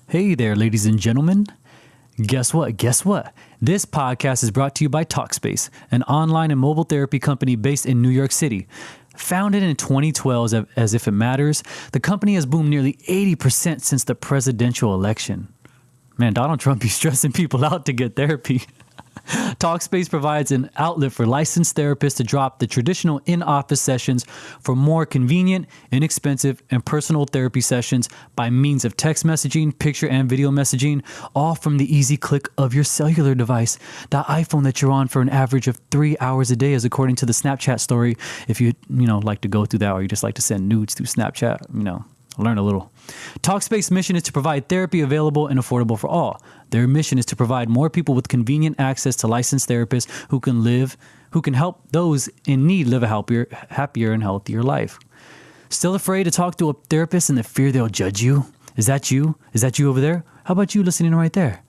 Hey there, ladies and gentlemen. Guess what? This podcast is brought to you by Talkspace, an online and mobile therapy company based in New York City. Founded in 2012 as if it matters, the company has boomed nearly 80% since the presidential election. Man, Donald Trump be stressing people out to get therapy. Talkspace provides an outlet for licensed therapists to drop the traditional in-office sessions for more convenient, inexpensive, and personal therapy sessions by means of text messaging, picture and video messaging, all from the easy click of your cellular device. The iPhone that you're on for an average of 3 hours a day is according to the Snapchat story. If you like to go through that, or you just like to send nudes through Snapchat, learn a little. Talkspace's mission is to provide therapy available and affordable for all. Their mission is to provide more people with convenient access to licensed therapists who can help those in need live a happier and healthier life. Still afraid to talk to a therapist in the fear they'll judge you? Is that you? Is that you over there? How about you listening right there?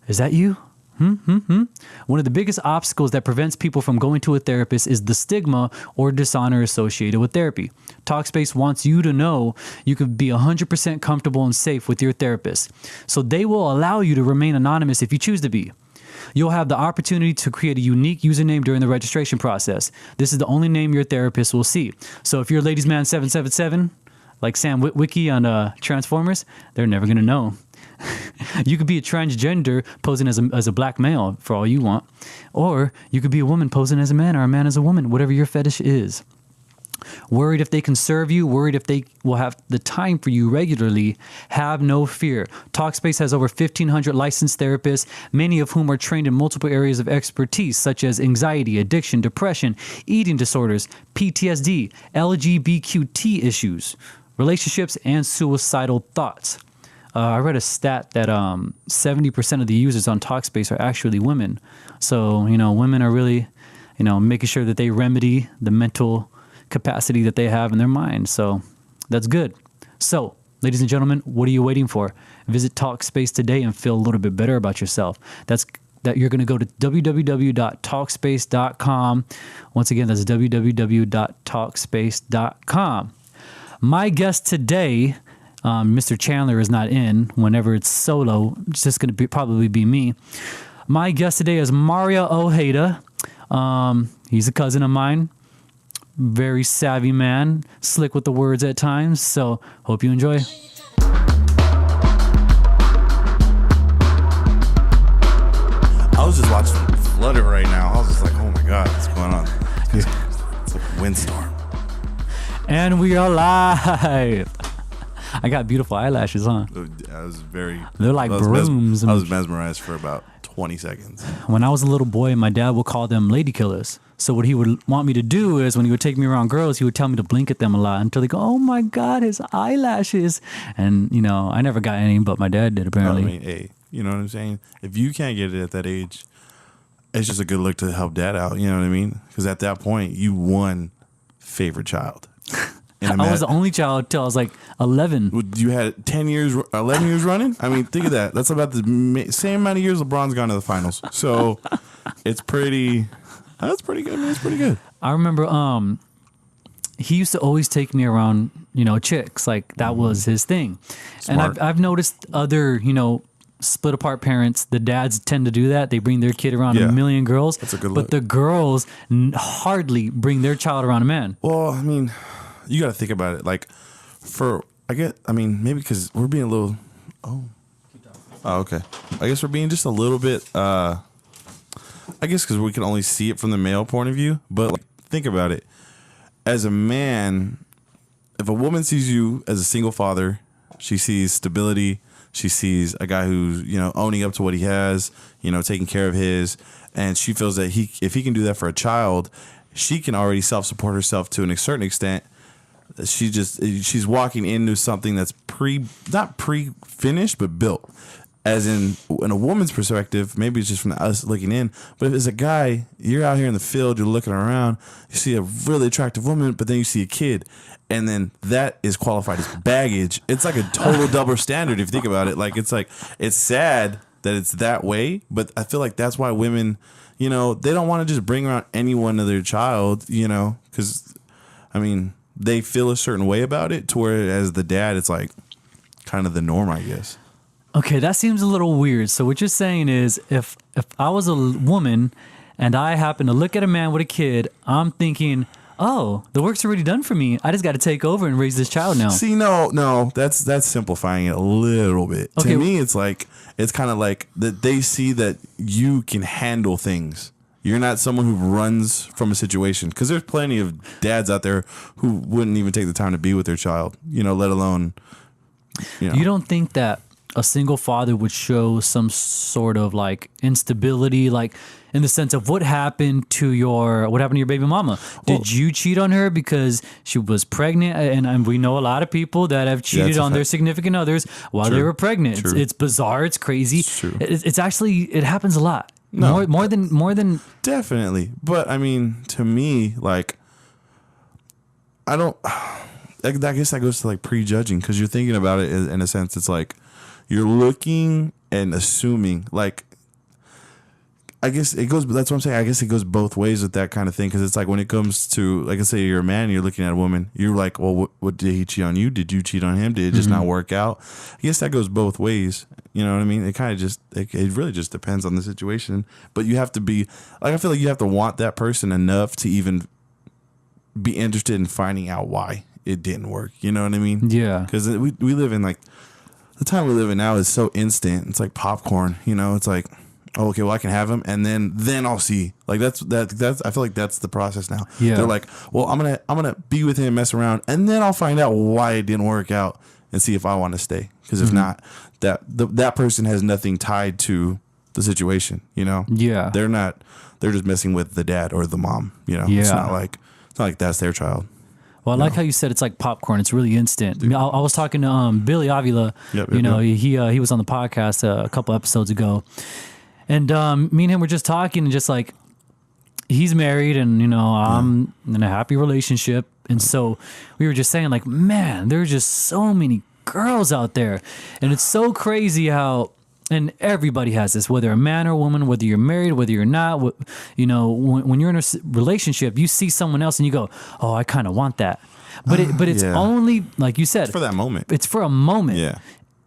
Is that you? One of the biggest obstacles that prevents people from going to a therapist is the stigma or dishonor associated with therapy. Talkspace wants you to know you can be 100% comfortable and safe with your therapist. So they will allow you to remain anonymous if you choose to be. You'll have the opportunity to create a unique username during the registration process. This is the only name your therapist will see. So if you're Ladies Man 777, like Sam Witwicky on Transformers, they're never going to know. You could be a transgender posing as a black male for all you want. Or you could be a woman posing as a man, or a man as a woman, whatever your fetish is. Worried if they can serve you, worried if they will have the time for you regularly, have no fear. Talkspace has over 1,500 licensed therapists, many of whom are trained in multiple areas of expertise, such as anxiety, addiction, depression, eating disorders, PTSD, LGBTQ issues, relationships, and suicidal thoughts. I read a stat that 70% of the users on Talkspace are actually women. So, women are really, making sure that they remedy the mental capacity that they have in their mind. So that's good. So, ladies and gentlemen, what are you waiting for? Visit Talkspace today and feel a little bit better about yourself. That you're going to go to www.talkspace.com. Once again, that's www.talkspace.com. My guest today, Mr. Chandler is not in. Whenever it's solo, it's just going to probably be me. My guest today is Mario Ojeda. He's a cousin of mine. Very savvy man. Slick with the words at times. So, hope you enjoy. I was just watching Flutter right now. I was just like, oh my God, what's going on? It's like a windstorm. And we are live. I got beautiful eyelashes, huh? They're like brooms. I was mesmerized for about 20 seconds. When I was a little boy, my dad would call them lady killers. So what he would want me to do is when he would take me around girls, he would tell me to blink at them a lot until they go, oh my God, his eyelashes. And, I never got any, but my dad did apparently. Hey, you know what I'm saying? If you can't get it at that age, it's just a good look to help dad out. You know what I mean? Because at that point, you won favorite child. I was the only child till I was like 11. You had 11 years running? I mean, think of that. That's about the same amount of years LeBron's gone to the finals. So that's pretty good. Man, it's pretty good. I remember he used to always take me around, chicks. Like that was his thing. Smart. And I've noticed other, split apart parents, the dads tend to do that. They bring their kid around a million girls. That's a good But look. the girls hardly bring their child around a man. Well, I mean, you got to think about it. Like, maybe because we're being a little. Oh, okay. I guess we're being just a little bit. I guess because we can only see it from the male point of view. But think about it. As a man, if a woman sees you as a single father, she sees stability. She sees a guy who's owning up to what he has, taking care of his, and she feels that if he can do that for a child, she can already self-support herself to a certain extent. She's walking into something that's not pre-finished, but built. As in a woman's perspective, maybe it's just from us looking in, but if it's a guy, you're out here in the field, you're looking around, you see a really attractive woman, but then you see a kid, and then that is qualified as baggage. It's like a total double standard if you think about it. It's sad that it's that way, but I feel like that's why women, they don't want to just bring around anyone to their child, because, they feel a certain way about it, to where as the dad, it's like kind of the norm, I guess. Okay, that seems a little weird. So what you're saying is if I was a woman and I happen to look at a man with a kid, I'm thinking, oh, the work's already done for me. I just got to take over and raise this child now. See, no, that's simplifying it a little bit. Okay. To me, it's kind of like that they see that you can handle things. You're not someone who runs from a situation, because there's plenty of dads out there who wouldn't even take the time to be with their child, let alone, You don't think that a single father would show some sort of like instability, like in the sense of what happened to your baby mama? Did you cheat on her because she was pregnant? And we know a lot of people that have cheated on their significant others while they were pregnant. It's bizarre. It's crazy. It's true. It's actually, it happens a lot. No, more than definitely. But I mean, to me, like, I guess that goes to like prejudging, because you're thinking about it in a sense. It's like you're looking and assuming, like, I guess it goes, that's what I'm saying. I guess it goes both ways with that kind of thing. Cause it's like when it comes to, like I say, you're a man, and you're looking at a woman, you're like, well, what did he cheat on you? Did you cheat on him? Did it just not work out? I guess that goes both ways. You know what I mean? It kind of just, it really just depends on the situation. But you have to be, like, I feel like you have to want that person enough to even be interested in finding out why it didn't work. You know what I mean? Yeah. Cause we live in like, the time we live in now is so instant. It's like popcorn, it's like, oh, okay, well, I can have him, and then I'll see. Like that's I feel like that's the process now. Yeah. They're like, well, I'm gonna be with him, mess around, and then I'll find out why it didn't work out and see if I want to stay. Because if not, that person has nothing tied to the situation. Yeah. They're just messing with the dad or the mom. Yeah. It's not like that's their child. Well, I like how you said it's like popcorn. It's really instant. I was talking to Billy Avila. Yep. He was on the podcast a couple episodes ago. And me and him were just talking, and just like, he's married, and I'm in a happy relationship, and so we were just saying, like, man, there's just so many girls out there, and it's so crazy how, and everybody has this, whether a man or a woman, whether you're married, whether you're not, when you're in a relationship, you see someone else and you go, oh, I kind of want that, but it's only, like you said, it's for that moment. It's for a moment. Yeah.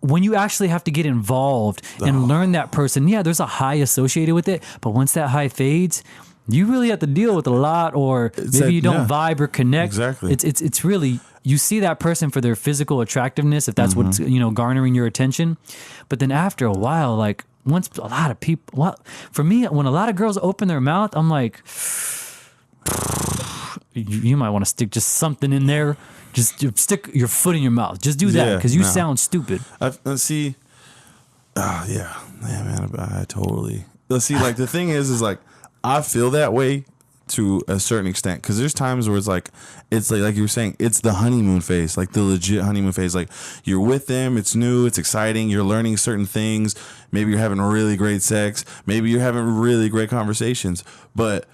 When you actually have to get involved and learn that person, there's a high associated with it. But once that high fades, you really have to deal with a lot, or maybe you don't vibe or connect. Exactly. It's really, you see that person for their physical attractiveness, if that's what's garnering your attention. But then after a while, like once a lot of people, for me, when a lot of girls open their mouth, I'm like, you might want to stick just something in there. Just stick your foot in your mouth. Just do that, because you sound stupid. See, man, I totally. Let's see, like the thing is like I feel that way to a certain extent, because there's times where it's like you were saying, it's the honeymoon phase, like the legit honeymoon phase. Like you're with them, it's new, it's exciting, you're learning certain things. Maybe you're having really great sex. Maybe you're having really great conversations, but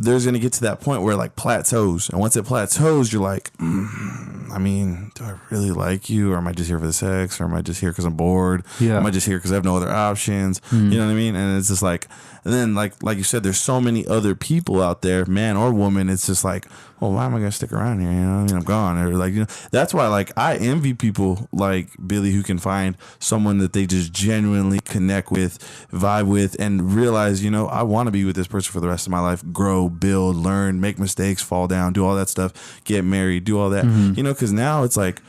there's going to get to that point where like plateaus. And once it plateaus, you're like, I mean, do I really like you? Or am I just here for the sex? Or am I just here because I'm bored? Yeah. Am I just here because I have no other options? You know what I mean? And it's just like, and then like you said, there's so many other people out there, man or woman. It's just like, well, why am I going to stick around here? I mean, I'm gone. Or like, that's why like I envy people like Billy who can find someone that they just genuinely connect with, vibe with, and realize, I want to be with this person for the rest of my life, grow, build, learn, make mistakes, fall down, do all that stuff, get married, do all that, because now it's like,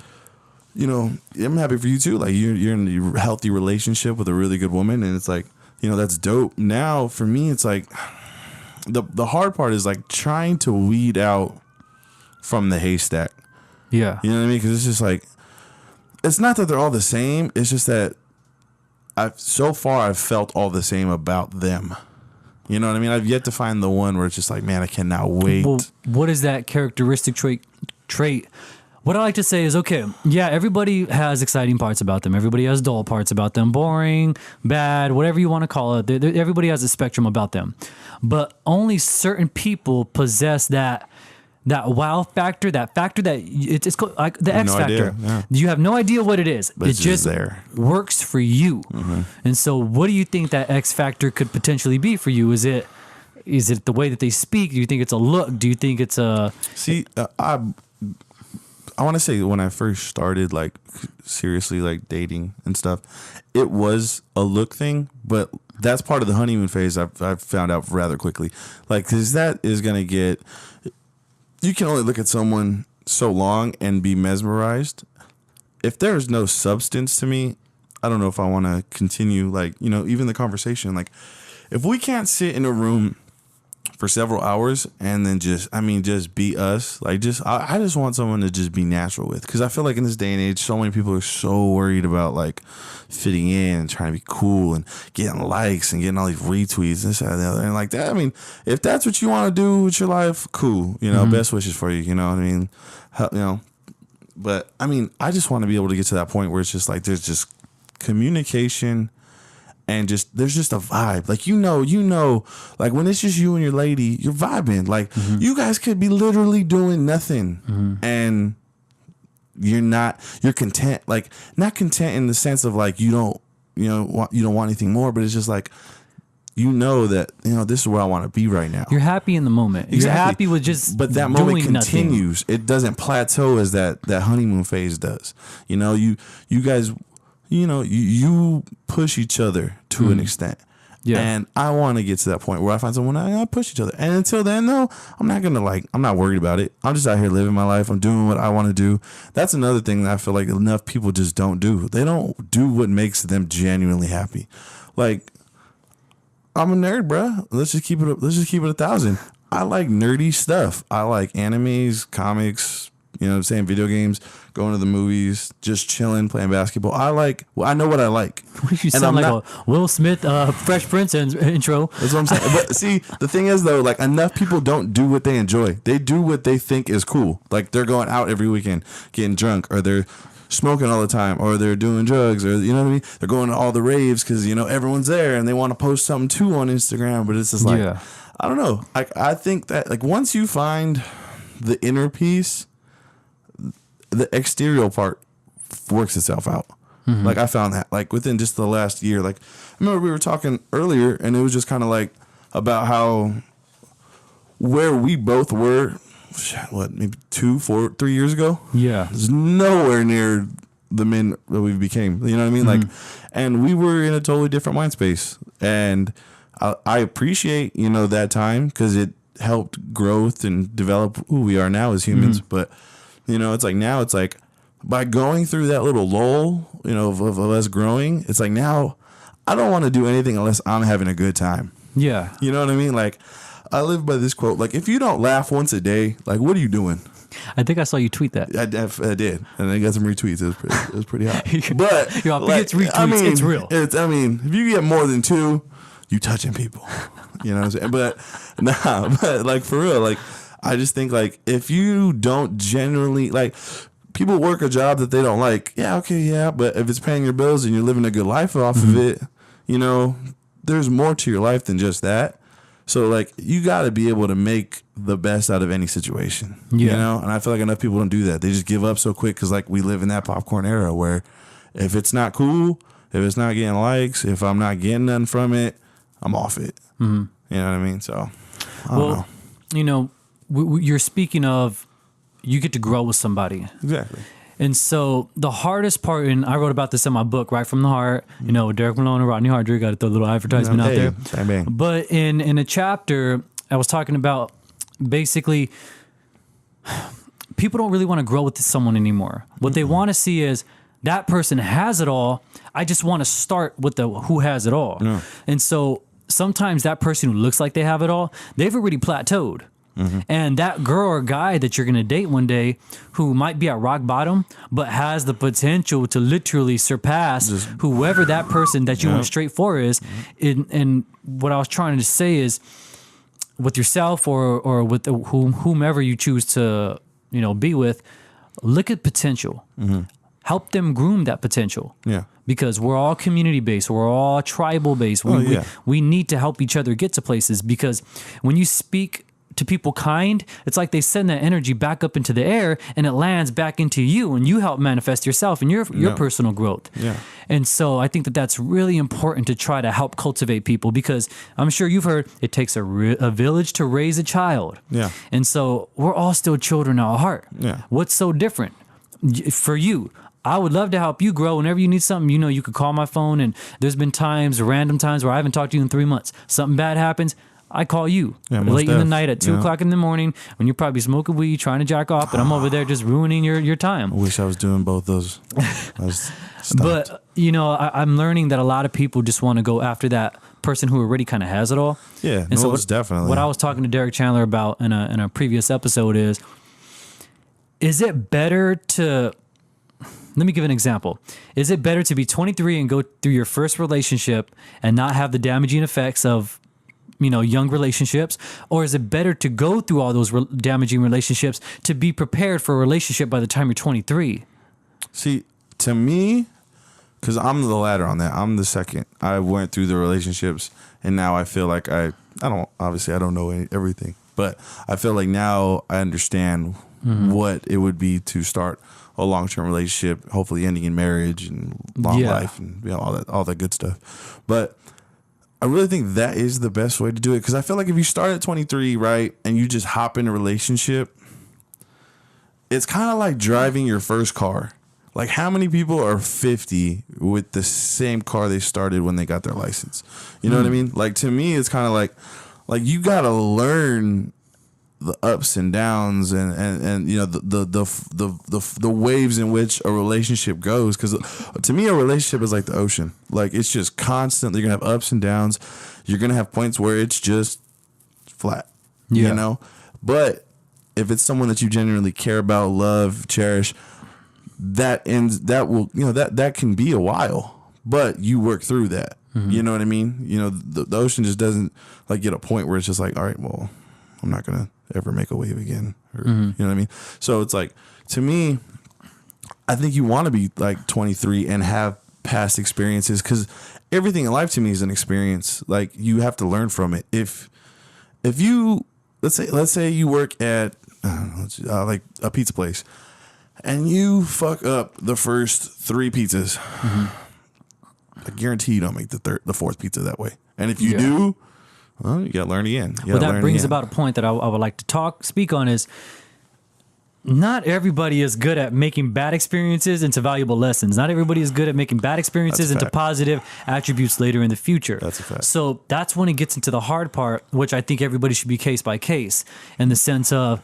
I'm happy for you too. Like you're in a healthy relationship with a really good woman, and it's like, that's dope. Now for me, it's like the hard part is like trying to weed out from the haystack. Yeah. You know what I mean? Because it's just like, it's not that they're all the same. It's just that I've felt all the same about them. You know what I mean? I've yet to find the one where it's just like, man, I cannot wait. Well, what is that characteristic trait? What I like to say is, okay, everybody has exciting parts about them. Everybody has dull parts about them. Boring, bad, whatever you want to call it. Everybody has a spectrum about them. But only certain people possess that wow factor, that factor that it's called like the X factor. Yeah. You have no idea what it is. But it just there. Works for you. And so what do you think that X factor could potentially be for you? Is it the way that they speak? Do you think it's a look? Do you think it's a... See, I want to say when I first started like seriously like dating and stuff, it was a look thing, but that's part of the honeymoon phase. I've found out rather quickly, like because that is gonna get. You can only look at someone so long and be mesmerized. If there's no substance to me, I don't know if I want to continue. Like even the conversation. Like if we can't sit in a room for several hours and then just be us, like I just want someone to just be natural with, because I feel like in this day and age so many people are so worried about like fitting in and trying to be cool and getting likes and getting all these retweets and this and the other, and like that. I mean, if that's what you want to do with your life, cool, best wishes for you, what I mean, but I mean, I just want to be able to get to that point where it's just like there's just communication. And there's just a vibe, like like when it's just you and your lady, you're vibing. Like you guys could be literally doing nothing, and you're content. Like not content in the sense of like you don't want anything more, but it's just like that this is where I want to be right now. You're happy in the moment. Exactly. You're happy with just but that moment continues. Nothing. It doesn't plateau as that honeymoon phase does. You guys. You push each other to an extent. Yeah. And I want to get to that point where I find someone I push each other. And until then, though, I'm not worried about it. I'm just out here living my life. I'm doing what I want to do. That's another thing that I feel like enough people just don't do. They don't do what makes them genuinely happy. Like, I'm a nerd, bro. Let's just keep it 1,000. I like nerdy stuff. I like animes, comics, video games, going to the movies, just chilling, playing basketball. I know what I like. You sound like a Will Smith Fresh Prince intro. That's what I'm saying. But see, the thing is though, like enough people don't do what they enjoy. They do what they think is cool. Like they're going out every weekend, getting drunk, or they're smoking all the time, or they're doing drugs, or you know what I mean? They're going to all the raves because everyone's there and they want to post something too on Instagram. But it's just like, I don't know. I think that like once you find the inner peace, the exterior part works itself out. Mm-hmm. Like I found that like within just the last year. Like I remember we were talking earlier and it was just kind of like about how where we both were, maybe 3 years ago. Yeah. There's nowhere near the men that we became. You know what I mean? Mm-hmm. Like, and we were in a totally different mind space. And I appreciate, that time because it helped growth and develop who we are now as humans. Mm-hmm. But it's like now it's like by going through that little lull, of us growing, it's like now I don't want to do anything unless I'm having a good time. Yeah. You know what I mean? Like I live by this quote, like if you don't laugh once a day, like what are you doing? I think I saw you tweet that. I did. And I got some retweets. It was pretty hot. But if it's retweets, it's real. If you get more than 2, you touching people. You know what I'm saying? But like for real, like I just think like if you don't generally like people work a job that they don't like, but if it's paying your bills and you're living a good life off of it, there's more to your life than just that. So like you got to be able to make the best out of any situation, and I feel like enough people don't do that. They just give up so quick because like we live in that popcorn era where if it's not cool, if it's not getting likes, if I'm not getting nothing from it, I'm off it. Mm-hmm. You know what I mean? So I don't know. You're speaking of you get to grow with somebody. Exactly. And so the hardest part, and I wrote about this in my book, Right from the Heart, Derek Malone and Rodney Hardry, got to throw a little advertisement out there. Bang, bang. But in a chapter, I was talking about basically people don't really want to grow with someone anymore. What they want to see is that person has it all. I just want to start with the who has it all. Yeah. And so sometimes that person who looks like they have it all, they've already plateaued. Mm-hmm. And that girl or guy that you're going to date one day who might be at rock bottom but has the potential to literally surpass whoever that person that you went straight for is. And what I was trying to say is with yourself or with whomever you choose to be with, look at potential. Mm-hmm. Help them groom that potential. Yeah. Because we're all community-based. We're all tribal-based. We need to help each other get to places because when you speak to people kind, it's like they send that energy back up into the air and it lands back into you and you help manifest yourself and your personal growth. Yeah. And so I think that that's really important to try to help cultivate people because I'm sure you've heard it takes a village to raise a child. Yeah. And so we're all still children at our heart. Yeah. What's so different? for you. I would love to help you grow. Whenever you need something, you could call my phone. And there's been random times where I haven't talked to you in 3 months. Something bad happens, I call you late in the night at 2 o'clock in the morning when you're probably smoking weed, trying to jack off, and I'm over there just ruining your time. I wish I was doing both those. But, I'm learning that a lot of people just want to go after that person who already kind of has it all. Yeah, and so definitely. What I was talking to Derek Chandler about in a previous episode is it better to... Let me give an example. Is it better to be 23 and go through your first relationship and not have the damaging effects of, young relationships? Or is it better to go through all those damaging relationships to be prepared for a relationship by the time you're 23? See, to me, because I'm the latter on that. I'm the second. I went through the relationships, and now I feel like I don't know everything, but I feel like now I understand what it would be to start a long-term relationship, hopefully ending in marriage and long life and all that good stuff. But I really think that is the best way to do it, because I feel like if you start at 23, right, and you just hop in a relationship, it's kind of like driving your first car. Like, how many people are 50 with the same car they started when they got their license? You know what I mean? Like, to me, it's kind of like you got to learn the ups and downs and the waves in which a relationship goes. Because to me, a relationship is like the ocean. Like, it's just constant. You're gonna have ups and downs. You're gonna have points where it's just flat. But if it's someone that you genuinely care about, love, cherish, that can be a while, but you work through that. You know what I mean? The ocean just doesn't get a point where it's just like, all right, well, I'm not gonna ever make a wave again, or you know what I mean? So it's like, to me, I think you want to be like 23 and have past experiences, because everything in life to me is an experience. Like, you have to learn from it. If you let's say you work at like a pizza place, and you fuck up the first 3 pizzas, I guarantee you don't make the fourth pizza that way. And if you do, well, you got to learn again. Well, that brings about a point that I would like to speak on is, not everybody is good at making bad experiences into valuable lessons. Not everybody is good at making bad experiences into positive attributes later in the future. That's a fact. So that's when it gets into the hard part, which I think everybody should be case by case, in the sense of,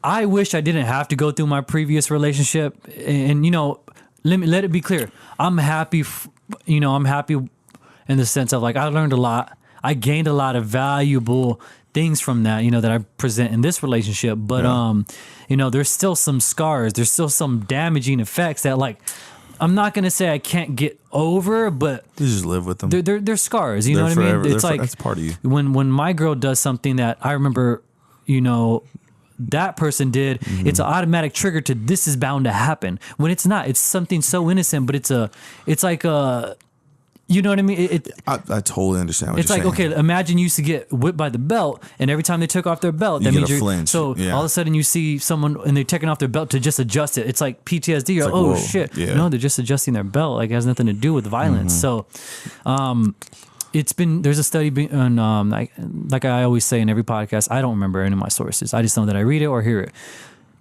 I wish I didn't have to go through my previous relationship. And, let it be clear. I'm happy, I'm happy in the sense of, like, I learned a lot. I gained a lot of valuable things from that, that I present in this relationship. But, there's still some scars. There's still some damaging effects that, like, I'm not going to say I can't get over, but you just live with them. They're scars. You know what I mean? It's like, that's part of you. When my girl does something that I remember, that person did, it's an automatic trigger to, this is bound to happen, when it's not. It's something so innocent, but it's like a, you know what I mean? I totally understand what you're saying. It's like, okay, imagine you used to get whipped by the belt, and every time they took off their belt, that means you're flinch. So all of a sudden you see someone and they're taking off their belt to just adjust it. It's like PTSD. You're like, oh, whoa, shit. Yeah. No, they're just adjusting their belt. Like, it has nothing to do with violence. So, there's a study on, like I always say in every podcast, I don't remember any of my sources. I just know that I read it or hear it.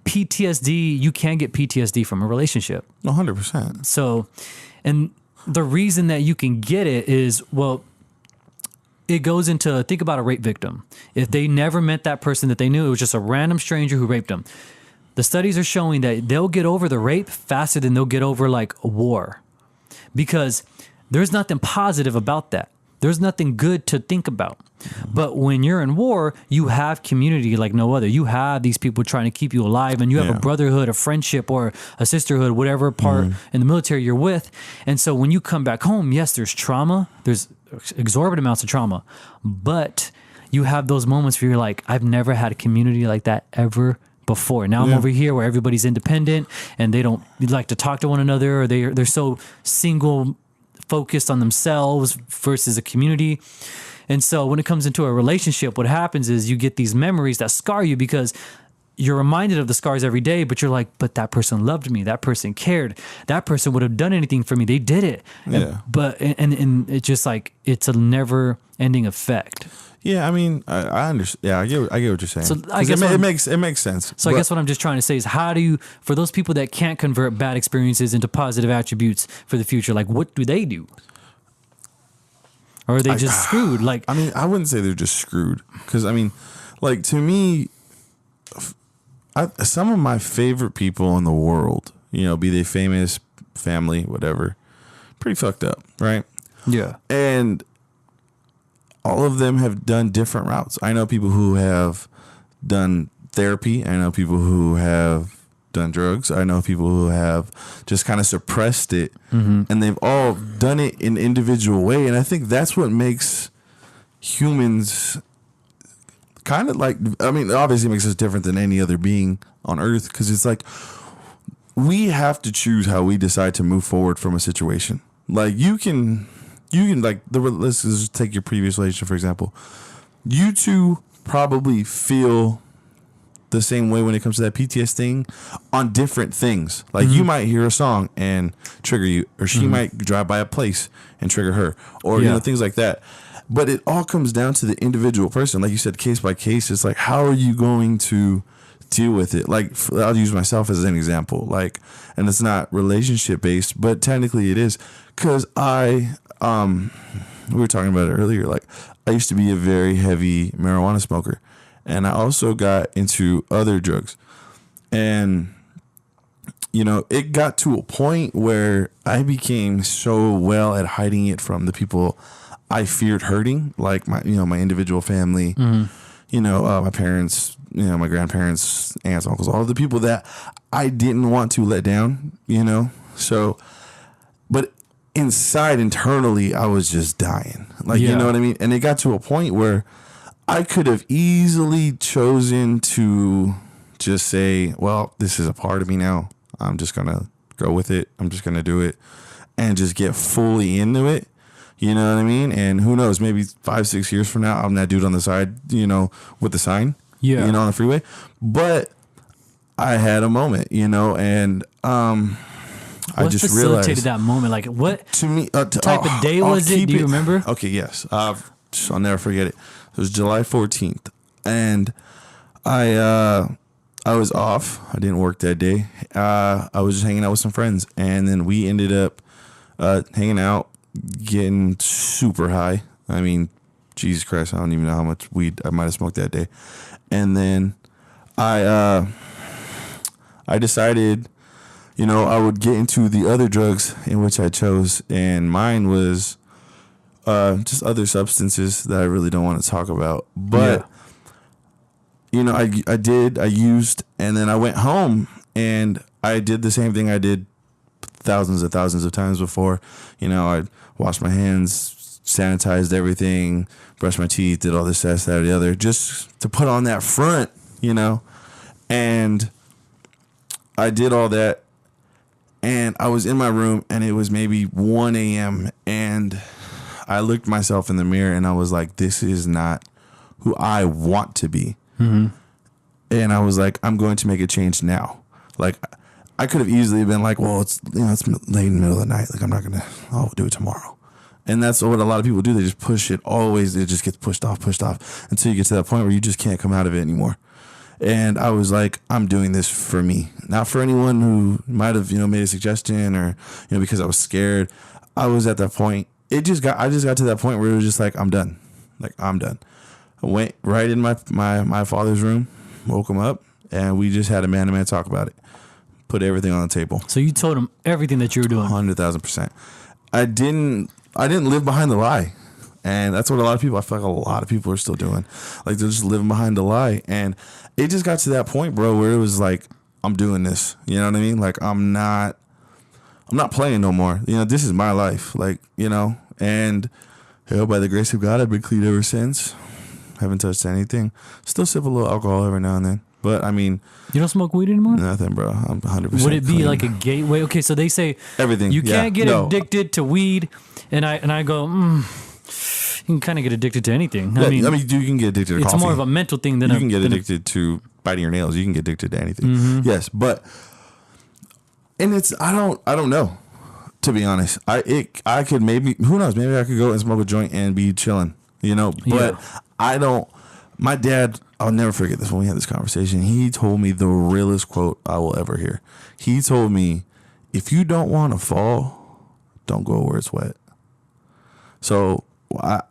PTSD, you can get PTSD from a relationship. 100%. So, and the reason that you can get it is, well, it goes into, think about a rape victim. If they never met that person that they knew, it was just a random stranger who raped them. The studies are showing that they'll get over the rape faster than they'll get over, like, a war, because there's nothing positive about that. There's nothing good to think about. But when you're in war, you have community like no other. You have these people trying to keep you alive, and you have a brotherhood, a friendship, or a sisterhood, whatever part in the military you're with. And so when you come back home, yes, there's trauma. There's exorbitant amounts of trauma. But you have those moments where you're like, I've never had a community like that ever before. Now I'm over here where everybody's independent and they don't like to talk to one another, or they're so single focused on themselves versus a community. And so when it comes into a relationship, what happens is you get these memories that scar you, because you're reminded of the scars every day, but you're like, but that person loved me. That person cared. That person would have done anything for me. They did it. Yeah. And it's just like, it's a never ending effect. Yeah, I mean, I understand. Yeah, I get what you're saying. So I guess it makes sense. So I guess what I'm just trying to say is, how do you, for those people that can't convert bad experiences into positive attributes for the future, like what do they do? Or are they just screwed? Like, I mean, I wouldn't say they're just screwed, because I mean, like, to me, some of my favorite people in the world, be they famous, family, whatever, pretty fucked up, right? yeah, And all of them have done different routes. I know people who have done therapy. I know people who have done drugs. I know people who have just kind of suppressed it, and they've all done it in an individual way. And I think that's what makes humans kind of like, I mean, obviously it makes us different than any other being on earth, because it's like we have to choose how we decide to move forward from a situation. Like you can like, let's just take your previous relationship, for example. You two probably feel the same way when it comes to that PTS thing on different things. Like you might hear a song and trigger you, or she might drive by a place and trigger her, or things like that. But it all comes down to the individual person. Like you said, case by case. It's like, how are you going to deal with it? Like, I'll use myself as an example. Like, and it's not relationship based, but technically it is, because we were talking about it earlier. Like, I used to be a very heavy marijuana smoker, and I also got into other drugs. And, it got to a point where I became so well at hiding it from the people I feared hurting, like my individual family, my parents, my grandparents, aunts, uncles, all the people that I didn't want to let down, So, but internally, I was just dying. Like, you know what I mean? And it got to a point where I could have easily chosen to just say, well, this is a part of me now. I'm just going to go with it. I'm just going to do it and just get fully into it. You know what I mean? And who knows, maybe 5-6 years from now, I'm that dude on the side, with the sign, on the freeway. But I had a moment, and I just facilitated realized that moment. Like, what to me, type of day was it? Do you remember? Okay, yes. I'll never forget it. It was July 14th, and I was off. I didn't work that day. I was just hanging out with some friends, and then we ended up hanging out, getting super high. I mean, Jesus Christ, I don't even know how much weed I might have smoked that day. And then I decided, I would get into the other drugs in which I chose, and mine was just other substances that I really don't want to talk about. But I used, and then I went home and I did the same thing I did thousands of times before. I washed my hands, sanitized everything, brushed my teeth, did all this, that, or the other, just to put on that front, and I did all that, and I was in my room, and it was maybe 1 a.m., and I looked myself in the mirror, and I was like, this is not who I want to be. And I was like, I'm going to make a change now. Like, I could have easily been like, well, it's it's late in the middle of the night. Like, I'll do it tomorrow. And that's what a lot of people do. They just push it always. It just gets pushed off until you get to that point where you just can't come out of it anymore. And I was like, I'm doing this for me, not for anyone who might have, made a suggestion or, because I was scared. I was at that point. I just got to that point where it was just like, I'm done. Like, I'm done. I went right in my father's room, woke him up, and we just had a man-to-man talk about it. Put everything on the table. So you told him everything that you were doing. 100,000%. I didn't live behind the lie. And that's what I feel like a lot of people are still doing. Like, they're just living behind the lie. And it just got to that point, bro, where it was like, I'm doing this. You know what I mean? Like, I'm not playing no more. This is my life. Like, and by the grace of God, I've been clean ever since. Haven't touched anything. Still sip a little alcohol every now and then. But I mean, you don't smoke weed anymore? Nothing, bro. I'm 100%. Would it be clean. like a gateway? Okay, so they say everything. You can't get addicted to weed, and I go, you can kind of get addicted to anything. Yeah, I mean, you can get addicted to coffee. It's more of a mental thing than you can get addicted to biting your nails. You can get addicted to anything. Yes, but and it's I don't know. To be honest, I could maybe, who knows, maybe I could go and smoke a joint and be chilling, but I don't. My dad, I'll never forget this when we had this conversation. He told me the realest quote I will ever hear. He told me, if you don't want to fall, don't go where it's wet. So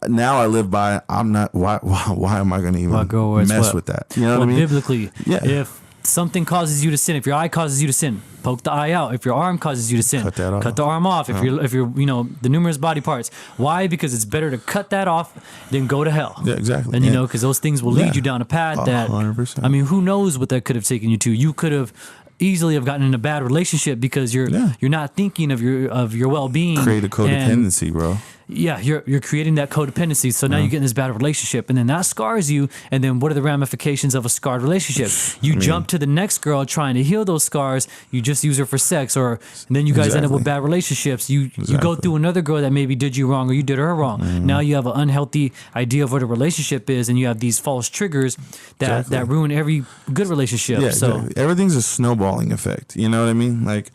now I live by, I'm not, why am I going to even mess with that? You know what I mean? Biblically, if something causes you to sin, if your eye causes you to sin, poke the eye out. If your arm causes you to sin, cut that off. Cut the arm off. If you're the numerous body parts. Why? Because it's better to cut that off than go to hell. Yeah, exactly. And because those things will lead you down a path that 100%. I mean, who knows what that could have taken you to? You could have easily have gotten in a bad relationship because you're not thinking of your well-being. Create a codependency, bro. Yeah, you're creating that codependency. So now you get in this bad relationship, and then that scars you. And then what are the ramifications of a scarred relationship? You jump to the next girl trying to heal those scars. You just use her for sex, and then you guys end up with bad relationships. You go through another girl that maybe did you wrong or you did her wrong. Now you have an unhealthy idea of what a relationship is, and you have these false triggers that ruin every good relationship. Yeah, so everything's a snowballing effect. You know what I mean? Like,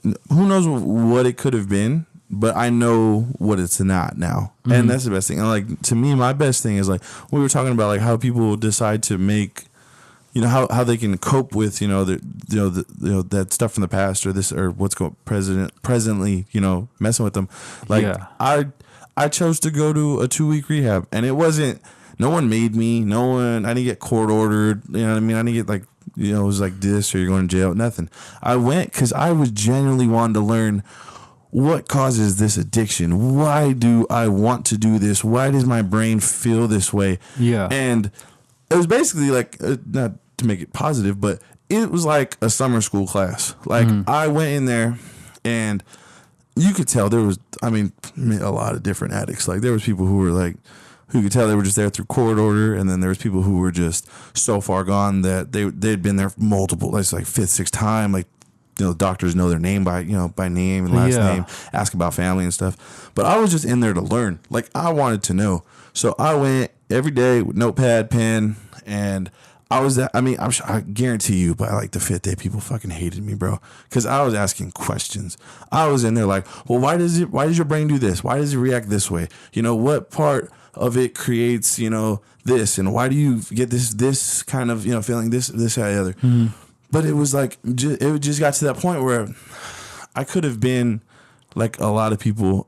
who knows what it could have been? But I know what it's not now. And that's the best thing. And like, to me, my best thing is like, we were talking about like how people decide to make, how they can cope with, that stuff from the past or this, or what's going presently, messing with them. Like I chose to go to a 2-week rehab, and it wasn't, no one made me, I didn't get court ordered. You know what I mean? I didn't get like, it was like this or you're going to jail, nothing. I went because I was genuinely wanting to learn what causes this addiction? Why do I want to do this? Why does my brain feel this way? Yeah. And it was basically like, not to make it positive, but it was like a summer school class. Like I went in there and you could tell there was, a lot of different addicts. Like there was people who were like, who could tell they were just there through court order. And then there was people who were just so far gone that they'd been there multiple, like 5th, 6th time, like, doctors know their name by name and last name, ask about family and stuff. But I was just in there to learn. Like I wanted to know. So I went every day with notepad, pen, and I was I guarantee you by like the 5th day, people fucking hated me, bro. Because I was asking questions. I was in there like, well, why does your brain do this? Why does it react this way? What part of it creates, this? And why do you get this kind of, feeling this, that, the other? But it was like, it just got to that point where I could have been like a lot of people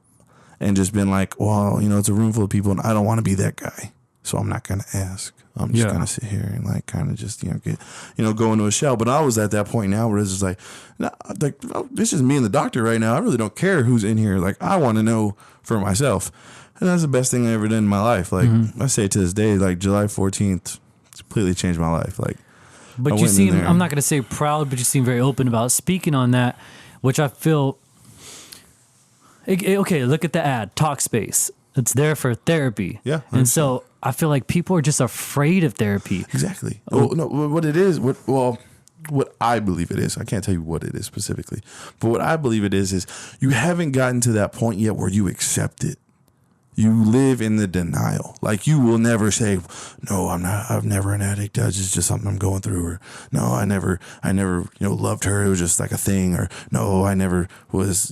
and just been like, well, it's a room full of people and I don't want to be that guy. So I'm not going to ask. I'm just going to sit here and like kind of just, get, go into a shell. But I was at that point now where it's just like, nah, like, it's just me and the doctor right now. I really don't care who's in here. Like, I want to know for myself. And that's the best thing I ever done in my life. Like, I say to this day, like July 14th, it's completely changed my life. Like, but you seem, I'm not going to say proud, but you seem very open about speaking on that, which I feel, okay, look at the ad, Talkspace. It's there for therapy. Yeah. And so I feel like people are just afraid of therapy. Exactly. Oh, no, what it is, what I believe it is, I can't tell you what it is specifically, but what I believe it is you haven't gotten to that point yet where you accept it. You live in the denial. Like you will never say, no, I'm never an addict. It's just something I'm going through. Or no, I never, loved her. It was just like a thing. Or no, I never was,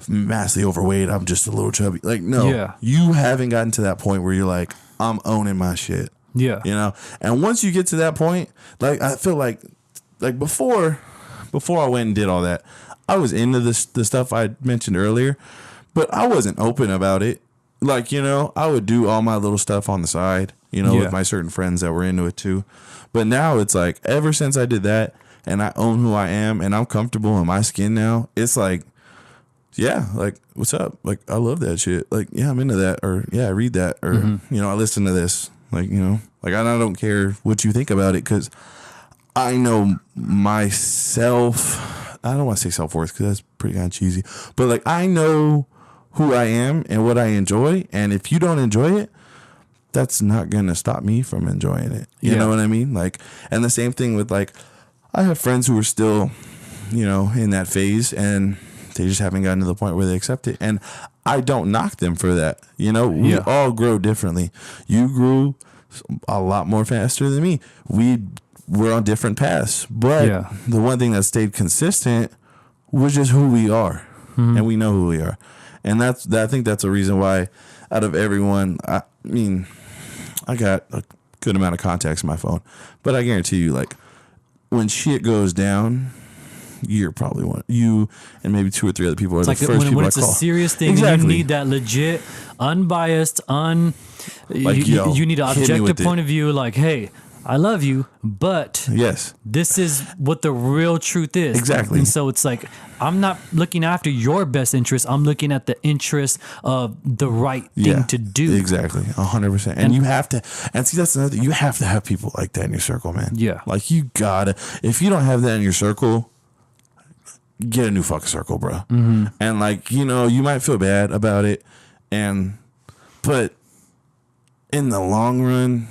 massively overweight. I'm just a little chubby. Like, no, you haven't gotten to that point where you're like, I'm owning my shit. Yeah. And once you get to that point, like, I feel like before I went and did all that, I was into the stuff I mentioned earlier, but I wasn't open about it. Like, I would do all my little stuff on the side, with my certain friends that were into it too. But now it's like, ever since I did that and I own who I am and I'm comfortable in my skin now, it's like, yeah, like, what's up? Like, I love that shit. Like, yeah, I'm into that. Or, yeah, I read that. Or, I listen to this. Like, like, I don't care what you think about it because I know myself. I don't want to say self-worth because that's pretty kind of cheesy. But, like, I know who I am and what I enjoy. And if you don't enjoy it, that's not going to stop me from enjoying it. You know what I mean? Like, and the same thing with like, I have friends who are still, in that phase and they just haven't gotten to the point where they accept it. And I don't knock them for that. We all grow differently. You grew a lot more faster than me. We we're on different paths. But the one thing that stayed consistent was just who we are, and we know who we are, and I think that's a reason why, out of everyone, I mean, I got a good amount of contacts in my phone, but I guarantee you, like, when shit goes down, you're probably one. You and maybe 2 or 3 other people are the first people when I it's call. a serious thing, and you need that legit, unbiased, like, you need an objective point of view. Like, hey, I love you, but this is what the real truth is. Exactly. And so it's like, I'm not looking after your best interest. I'm looking at the interest of the right thing to do. Exactly. 100%. And you have to, and see, that's another thing. You have to have people like that in your circle, man. Yeah. Like, you gotta, if you don't have that in your circle, get a new fucking circle, bro. Mm-hmm. And, like, you know, you might feel bad about it, but in the long run,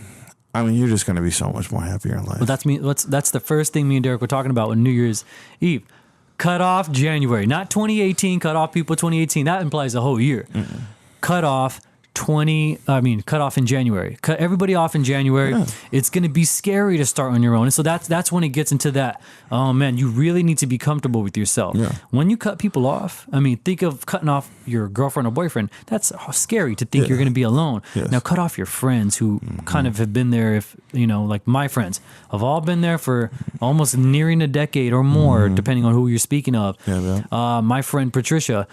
I mean, you're just going to be so much more happier in life. Well, that's the first thing me and Derek were talking about on New Year's Eve. Cut off January, not 2018. Cut off people 2018. That implies a whole year. Mm-mm. Cut off in January. Cut everybody off in January. Yeah. It's going to be scary to start on your own. And so that's when it gets into that, oh man, you really need to be comfortable with yourself. Yeah. When you cut people off, I mean, think of cutting off your girlfriend or boyfriend. That's scary to think you're going to be alone. Yes. Now cut off your friends who kind of have been there, if you know, like my friends have all been there for almost nearing a decade or more, depending on who you're speaking of. Yeah. My friend Patricia,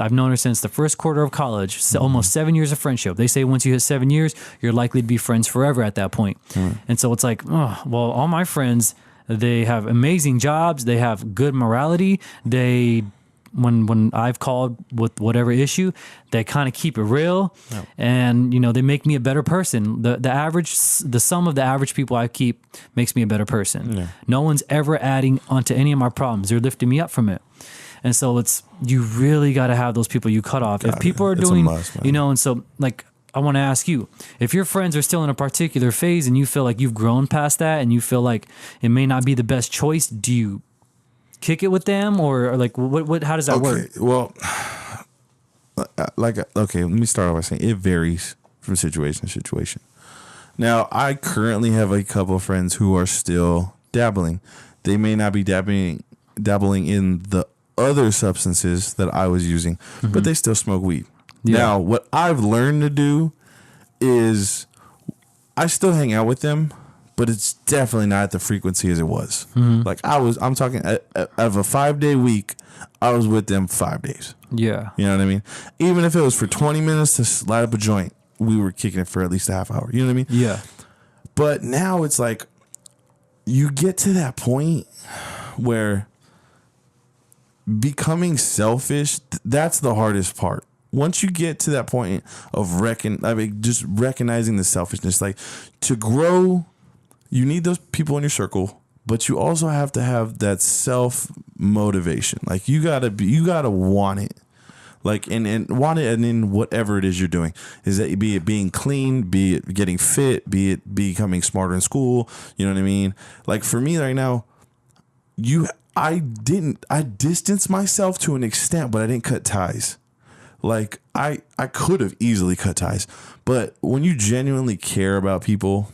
I've known her since the first quarter of college, almost 7 years of friendship. They say once you hit 7 years, you're likely to be friends forever at that point. And so it's like, oh, well, all my friends, they have amazing jobs. They have good morality. When I've called with whatever issue, they kind of keep it real, and you know, they make me a better person. The sum of the average people I keep makes me a better person. Yeah. No one's ever adding onto any of my problems. They're lifting me up from it. And so you really got to have those people you cut off. If people are doing, you know, and so like, I want to ask you, if your friends are still in a particular phase and you feel like you've grown past that and you feel like it may not be the best choice, do you kick it with them, or like what how does that work? Well, let me start off by saying it varies from situation to situation. Now, I currently have a couple of friends who are still dabbling. They may not be dabbling in the other substances that I was using, but they still smoke weed. Yeah. Now, what I've learned to do is I still hang out with them, but it's definitely not at the frequency as it was. Like I'm talking of a 5-day week, I was with them 5 days. Yeah. You know what I mean? Even if it was for 20 minutes to light up a joint, we were kicking it for at least a half hour. You know what I mean? Yeah. But now it's like you get to that point where becoming selfish, that's the hardest part. Once you get to that point of just recognizing the selfishness, like to grow, you need those people in your circle, but you also have to have that self motivation. Like you gotta want it, like and want it, and in whatever it is you're doing, is that be it being clean, be it getting fit, be it becoming smarter in school. You know what I mean? Like for me right now, I distanced myself to an extent, but I didn't cut ties. Like I could have easily cut ties, but when you genuinely care about people,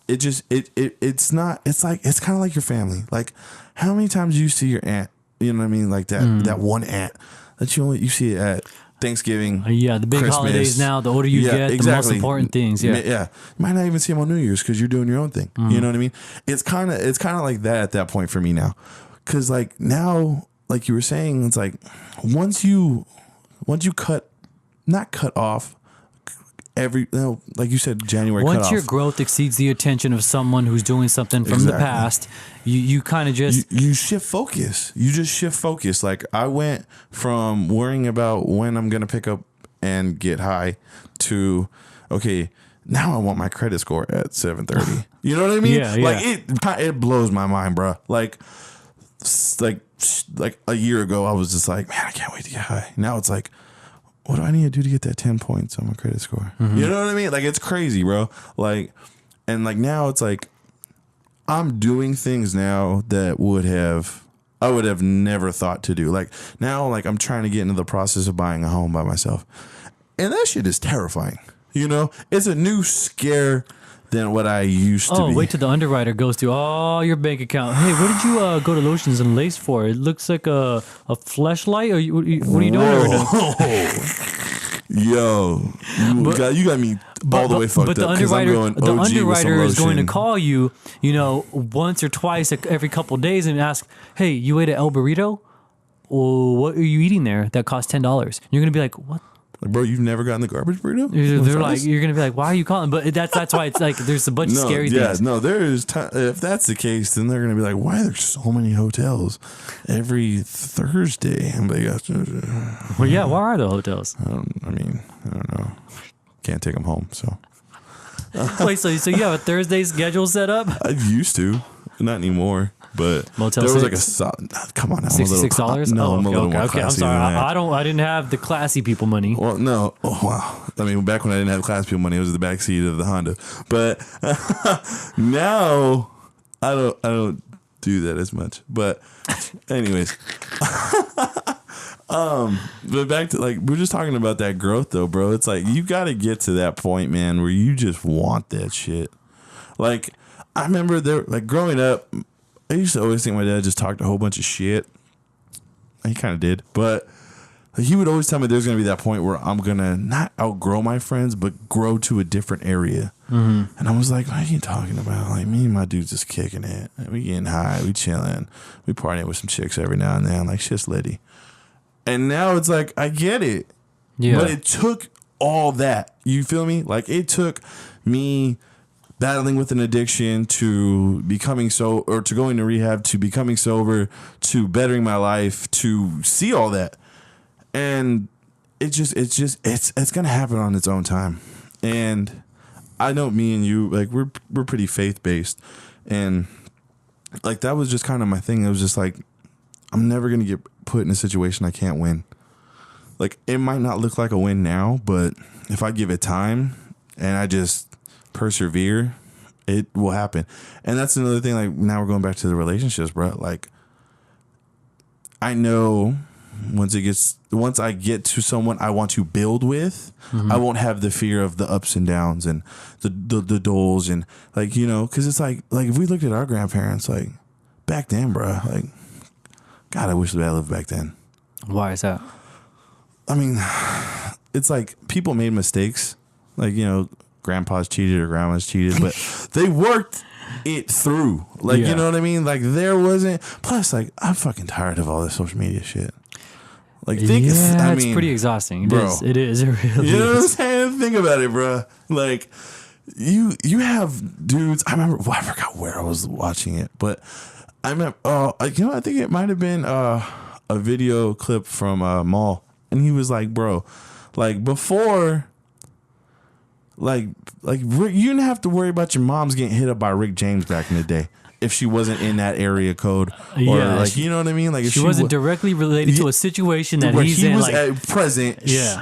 it's kind of like your family. Like how many times do you see your aunt? You know what I mean? Like that one aunt that you see it at Thanksgiving. The big Christmas. Holidays now. The older you get, exactly. The most important things. Yeah. You might not even see them on New Year's because you're doing your own thing. You know what I mean? It's kind of like that at that point for me now, because like now, like you were saying, it's like once you not cut off like you said, January. Once your growth exceeds the attention of someone who's doing something from the past, you kind of just you shift focus. You just shift focus. Like I went from worrying about when I'm gonna pick up and get high to okay, now I want my credit score at 730. You know what I mean? Yeah. Like it blows my mind, bro. Like a year ago, I was just like, man, I can't wait to get high. Now it's like, what do I need to do to get that 10 points on my credit score? You know what I mean? Like, it's crazy, bro. Like, and like now it's like, I'm doing things now that I would have never thought to do. Like now, like I'm trying to get into the process of buying a home by myself. And that shit is terrifying. You know, it's a new scare than what I used to be. Wait till the underwriter goes through all your bank account. Hey, what did you go to Lotions and Lace for? It looks like a fleshlight. Or what are you doing over there? Yo, you got me all the way fucked but up. The underwriter is going to lotion. call you, once or twice every couple of days and ask, "Hey, you ate at El Burrito? Well, what are you eating there that cost $10?" You're going to be like, "What?" Like, bro, you've never gotten the garbage burrito? They're like, you're gonna be like, why are you calling? But that's why it's like there's a bunch of scary things. No, there is. If that's the case, then they're gonna be like, why are there so many hotels every Thursday? And they got, well, yeah, why are the hotels? I don't know. Can't take them home. So wait, so you have a Thursday schedule set up? I used to, not anymore. But Motel there was 6? like a come on now, $66? No, I'm a little more okay. I'm classy sorry. than that. I didn't have the classy people money. Well, no. Oh, wow. I mean, back when I didn't have class people money, it was the back seat of the Honda. But now I don't do that as much. But anyways, but back to like we're just talking about that growth though, bro. It's like you got to get to that point, man, where you just want that shit. Like I remember growing up, I used to always think my dad just talked a whole bunch of shit. He kind of did, but he would always tell me there's going to be that point where I'm going to not outgrow my friends, but grow to a different area. Mm-hmm. And I was like, what are you talking about? Like, me and my dudes just kicking it. We getting high. We chilling. We partying with some chicks every now and then. Like, shit's litty. And now it's like, I get it. Yeah. But it took all that. You feel me? Like, it took me battling with an addiction to becoming or to going to rehab, to becoming sober, to bettering my life, to see all that. And it's gonna happen on its own time. And I know me and you, like we're pretty faith based, and like that was just kind of my thing. It was just like I'm never gonna get put in a situation I can't win. Like it might not look like a win now, but if I give it time and I just persevere, it will happen. And that's another thing. Like now we're going back to the relationships, bro. Like I know once I get to someone I want to build with, mm-hmm. I won't have the fear of the ups and downs and the dulls and like, because it's like if we looked at our grandparents, like back then, bro, like God, I wish that I lived back then. Why is that? I mean, it's like people made mistakes, like, grandpa's cheated or grandma's cheated, but they worked it through. Like, you know what I mean? Like there wasn't, plus like I'm fucking tired of all this social media shit. Like, it's pretty exhausting. It is. It really is. You know what I'm saying? Think about it, bro. Like, you have dudes. I remember. Well, I forgot where I was watching it, but I remember. I think it might have been a video clip from Mall, and he was like, "Bro, like before, like you didn't have to worry about your mom's getting hit up by Rick James back in the day." If she wasn't in that area code, or you know what I mean, like if she wasn't directly related to a situation that he's in, was at present,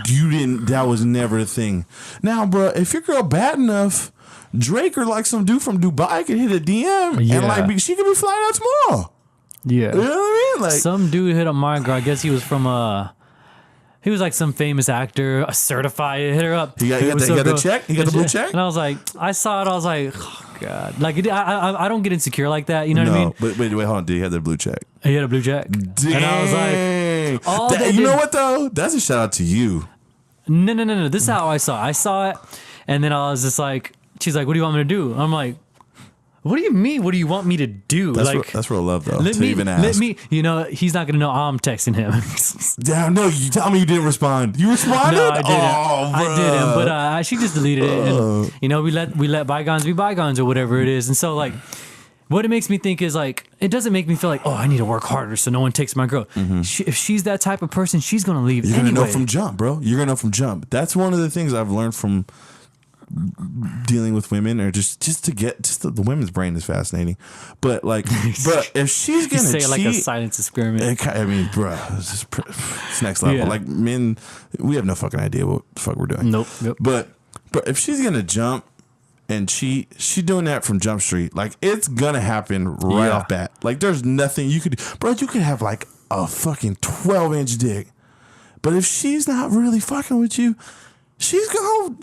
you didn't. That was never a thing. Now, bro, if your girl bad enough, Drake or like some dude from Dubai could hit a DM and like she could be flying out tomorrow. Yeah, you know what I mean? Like some dude hit up my girl. I guess he was from he was like some famous actor, a certified. Hit her up. He got the check. He got the blue check. And I was like, I saw it. I was like, oh God. Like I don't get insecure like that. You know what I mean? But wait, hold on. Did he have the blue check? He had a blue check. Dang. And I was like, you know what though? That's a shout out to you. No. This is how I saw it. I saw it, and then I was just like, she's like, what do you want me to do? I'm like, what do you mean? What do you want me to do? That's real love, though. Even ask. Let me. He's not gonna know I'm texting him. Damn, no. You tell me you didn't respond. You responded? No, I didn't. Oh, I didn't. But she just deleted it. And, we let bygones be bygones or whatever it is. And so like, what it makes me think is like, it doesn't make me feel like, I need to work harder so no one takes my girl. Mm-hmm. If she's that type of person, she's gonna leave. You're gonna know from jump, bro. You're gonna know from jump. That's one of the things I've learned from dealing with women, or just the women's brain is fascinating, but if she's gonna say cheat, it like a science experiment. I mean, bro, it's next level. Yeah. Like men, we have no fucking idea what the fuck we're doing. Nope. But if she's gonna jump and cheat, she's doing that from Jump Street. Like it's gonna happen right off bat. Like there's nothing you could, bro. You could have like a fucking 12-inch dick, but if she's not really fucking with you, she's gonna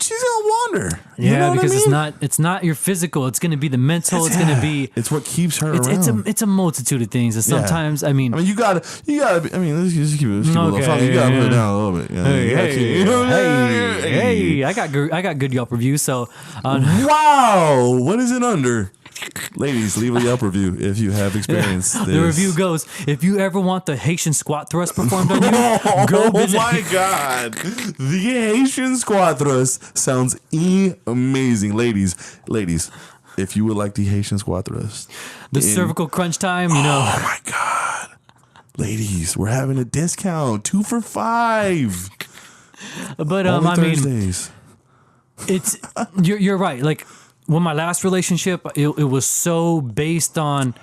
wander. Yeah, You know because what I mean? it's not your physical. It's going to be the mental. It's going to be. It's what keeps her around. It's a multitude of things, and sometimes I mean, you gotta. I mean, let's just keep it a little funny. You gotta put it down a little bit. Hey, I got good Yelp reviews. So, wow, what is it under? Ladies, leave a Yelp review if you have experienced this. The review goes, if you ever want the Haitian squat thrust performed on you, go visit. Oh my God. The Haitian squat thrust sounds amazing. Ladies, if you would like the Haitian squat thrust. The cervical crunch time, you know. Oh my God. Ladies, we're having a discount. 2 for $5. But Only I mean, Thursdays. it's you're right. Like when my last relationship, it was so based on.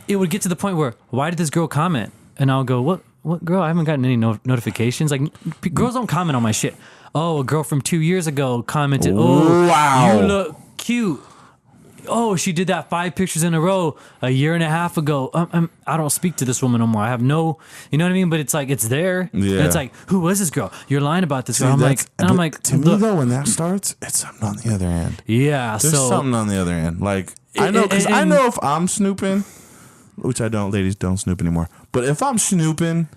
It would get to the point where, why did this girl comment? And I'll go, what girl? I haven't gotten any notifications. Like girls don't comment on my shit. Oh, a girl from 2 years ago commented. Oh, wow, you look cute. Oh, she did that 5 pictures in a row a year and a half ago. I don't speak to this woman no more. I have no, you know what I mean? But it's like, it's there. Yeah. And it's like, who was this girl? You're lying about this girl. I'm like, to me though, when that starts, it's something on the other end. Yeah. There's something on the other end. Like, I know, because I know if I'm snooping, which I don't, ladies don't snoop anymore. But if I'm snooping,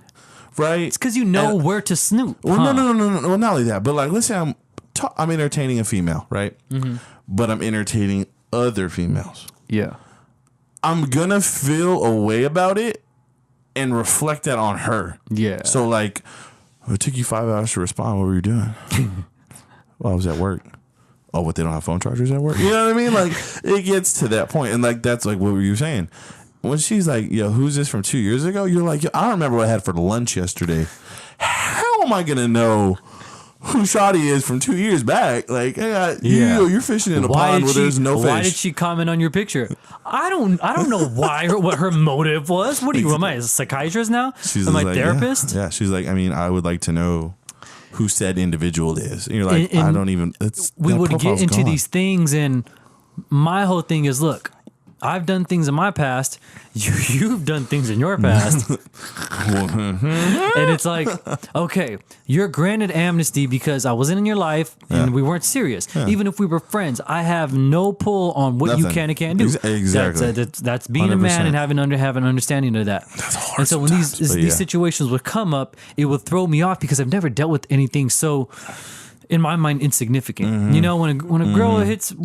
right? It's because you know where to snoop. Well, no. Well, not only that, but like, let's say I'm entertaining a female, right? Mm-hmm. But I'm entertaining other females. Yeah. I'm gonna feel a way about it and reflect that on her. Yeah. So like, it took you 5 hours to respond. What were you doing? Well, I was at work. Oh, what, they don't have phone chargers at work? You know what I mean? Like, it gets to that point. And like, that's like, what were you saying? When she's like, yo, who's this from 2 years ago? You're like, yo, I don't remember what I had for lunch yesterday. How am I gonna know who Shawty is from 2 years back? Like, you're fishing in a pond where there's no fish. Why did she comment on your picture? I don't know why or what her motive was. What are you? Am I a psychiatrist now? Am I a therapist? Yeah. She's like, I mean, I would like to know who said individual is. And you're like, and I don't even. We would get into these things, and my whole thing is, look, I've done things in my past. You've done things in your past. And it's like, okay, you're granted amnesty because I wasn't in your life and we weren't serious. Yeah. Even if we were friends, I have no pull on what you can and can't do. Exactly. That's being 100%. A man and having an understanding of that. That's hard. And so when these situations would come up, it would throw me off because I've never dealt with anything so, in my mind, insignificant. Mm-hmm. You know, when a girl hits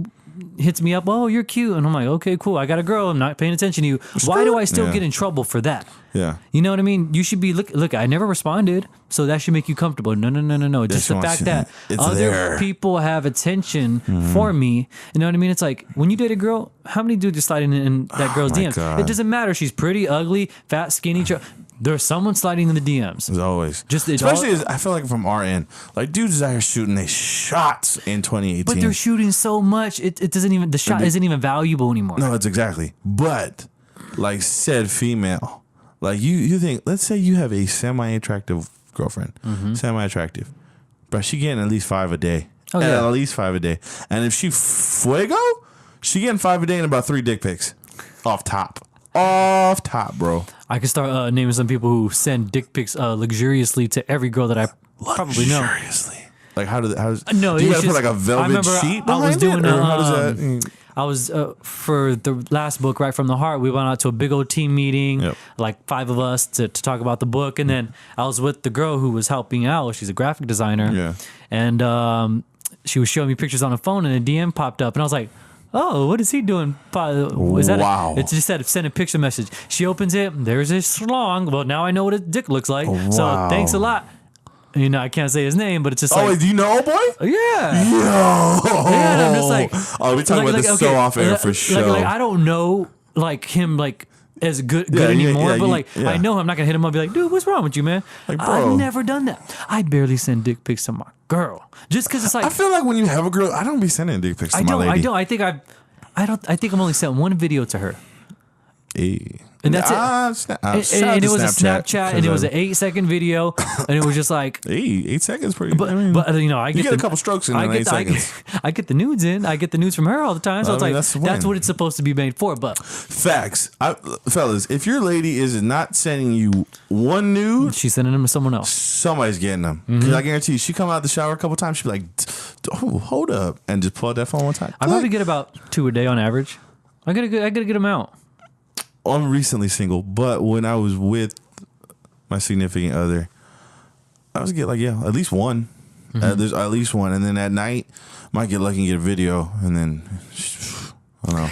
me up, oh, you're cute, and I'm like, okay, cool, I got a girl, I'm not paying attention to you. Why do I still get in trouble for that? Yeah, you know what I mean? You should be look, I never responded, so that should make you comfortable. No. Just the fact that other people have attention for me, you know what I mean? It's like, when you date a girl, how many dudes are sliding in that girl's DMs? God. It doesn't matter, she's pretty, ugly, fat, skinny, there's someone sliding in the DMs. As always. Especially, I feel like from our end, like dudes is out here shooting they shots in 2018. But they're shooting so much, it doesn't even, the shot isn't even valuable anymore. No, it's exactly. But, like said female, like you think, let's say you have a semi-attractive girlfriend, semi-attractive, but she getting at least 5 a day. Oh, yeah. At least 5 a day. And if she fuego, she getting 5 a day and about 3 dick pics. Off top, bro. I could start naming some people who send dick pics luxuriously to every girl that I probably know. Luxuriously? Like, how do you gotta put like a velvet sheet behind I was doing it? Or how does that? I was for the last book, Right From the Heart. We went out to a big old team meeting, like 5 of us to talk about the book, and then I was with the girl who was helping out. She's a graphic designer, and she was showing me pictures on a phone, and a DM popped up, and I was like, oh, what is he doing? Is that wow. It just said send a picture message. She opens it. There's his schlong. Well, now I know what his dick looks like. Wow. So thanks a lot. You know, I can't say his name, but it's just wait, do you know, boy? Yeah. Yo. Yeah, and I'm just like, oh, we talking about this so off air for sure. Like, I don't know, like him, like as good anymore, but I know him. I'm not gonna hit him up and be like, dude, what's wrong with you, man? Like, bro, I've never done that. I barely send dick pics to my girl, just because it's like, I feel like when you have a girl, I don't be sending dick pics to my lady. I think I've only sent one video to her. Hey. And that's it. And it was a Snapchat, and it was an 8-second video, and it was just like, hey, 8 seconds, pretty. But you know, I get a couple strokes in 8 seconds. I get the nudes in. I get the nudes from her all the time. So it's like that's what it's supposed to be made for. But facts, fellas, if your lady is not sending you one nude, she's sending them to someone else. Somebody's getting them. Because I guarantee you, she come out the shower a couple times. She be like, oh, hold up, and just pull out that phone one time. I probably get about 2 a day on average. I get a good amount. I'm recently single, but when I was with my significant other, I was get like at least one. There's at least one, and then at night, might get lucky and get a video, and then I don't know.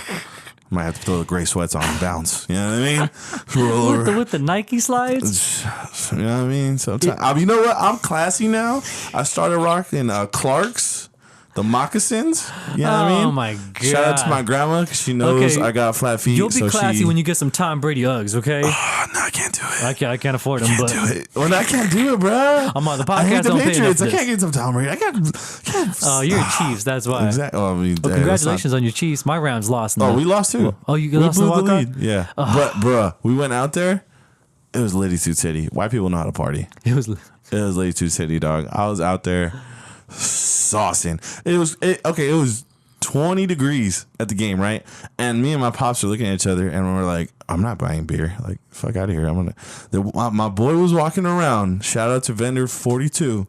Might have to throw the gray sweats on and bounce. You know what I mean? Roll over. With the Nike slides? You know what I mean? Sometimes, you know what? I'm classy now. I started rocking Clark's, the moccasins. You know what I mean? Oh my God. Shout out to my grandma because she knows I got flat feet. You'll be classy when you get some Tom Brady Uggs, okay? No, I can't do it. I can't afford them. Can't do it. Well, I can't do it, bro. I'm on the podcast. I hate the don't pay Patriots. enough I can't get some Tom Brady. I can't. Oh, you're a Chiefs. That's why. Exactly. Oh, I mean, well, congratulations on your Chiefs. My Rams lost. Oh, we lost too. Oh, you we lost blew the the lead. Yeah, but bruh, we went out there. It was Lady Two City. White people know how to party. It was Lady Two City, dog. I was out there saucing. It was 20 degrees at the game, right? And me and my pops are looking at each other, and we're like, "I'm not buying beer. Like, fuck out of here. I'm gonna." My boy was walking around. Shout out to vendor 42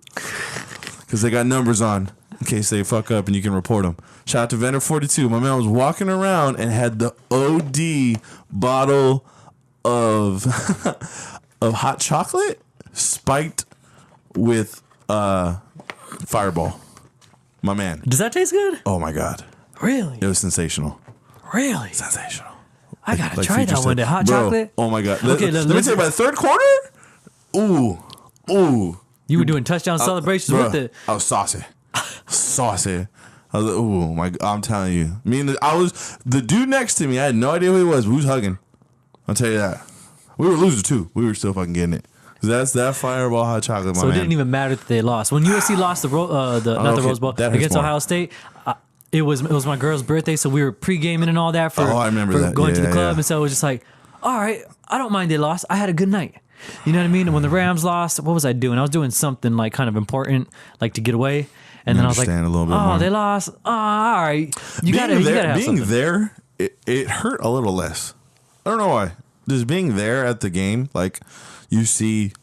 because they got numbers on in case they fuck up and you can report them. Shout out to vendor 42. My man was walking around and had the OD bottle of of hot chocolate spiked with Fireball. My man. Does that taste good? Oh my God. Really? It was sensational. Really? Sensational. I gotta try that one day. Hot chocolate. Oh my God. Okay, let me tell you, by the third quarter, ooh. You were doing touchdown celebrations with it. I was saucy. Saucy. I was like, ooh, I'm telling you. The dude next to me, I had no idea who he was. We was hugging. I'll tell you that. We were losers too. We were still fucking getting it. That's that Fireball hot chocolate, my man. So it man. didn't even matter that they lost. When USC lost the Rose Bowl against Ohio State, it was my girl's birthday, so we were pre-gaming and all that for, I remember that. Going to the club, and so it was just like, all right, I don't mind they lost. I had a good night. You know what I mean? And when the Rams lost, what was I doing? I was doing something like kind of important, like to get away. And then I was like, oh, they lost. Oh, all right. You gotta have being something. there, it hurt a little less. I don't know why. Just being there at the game, like you see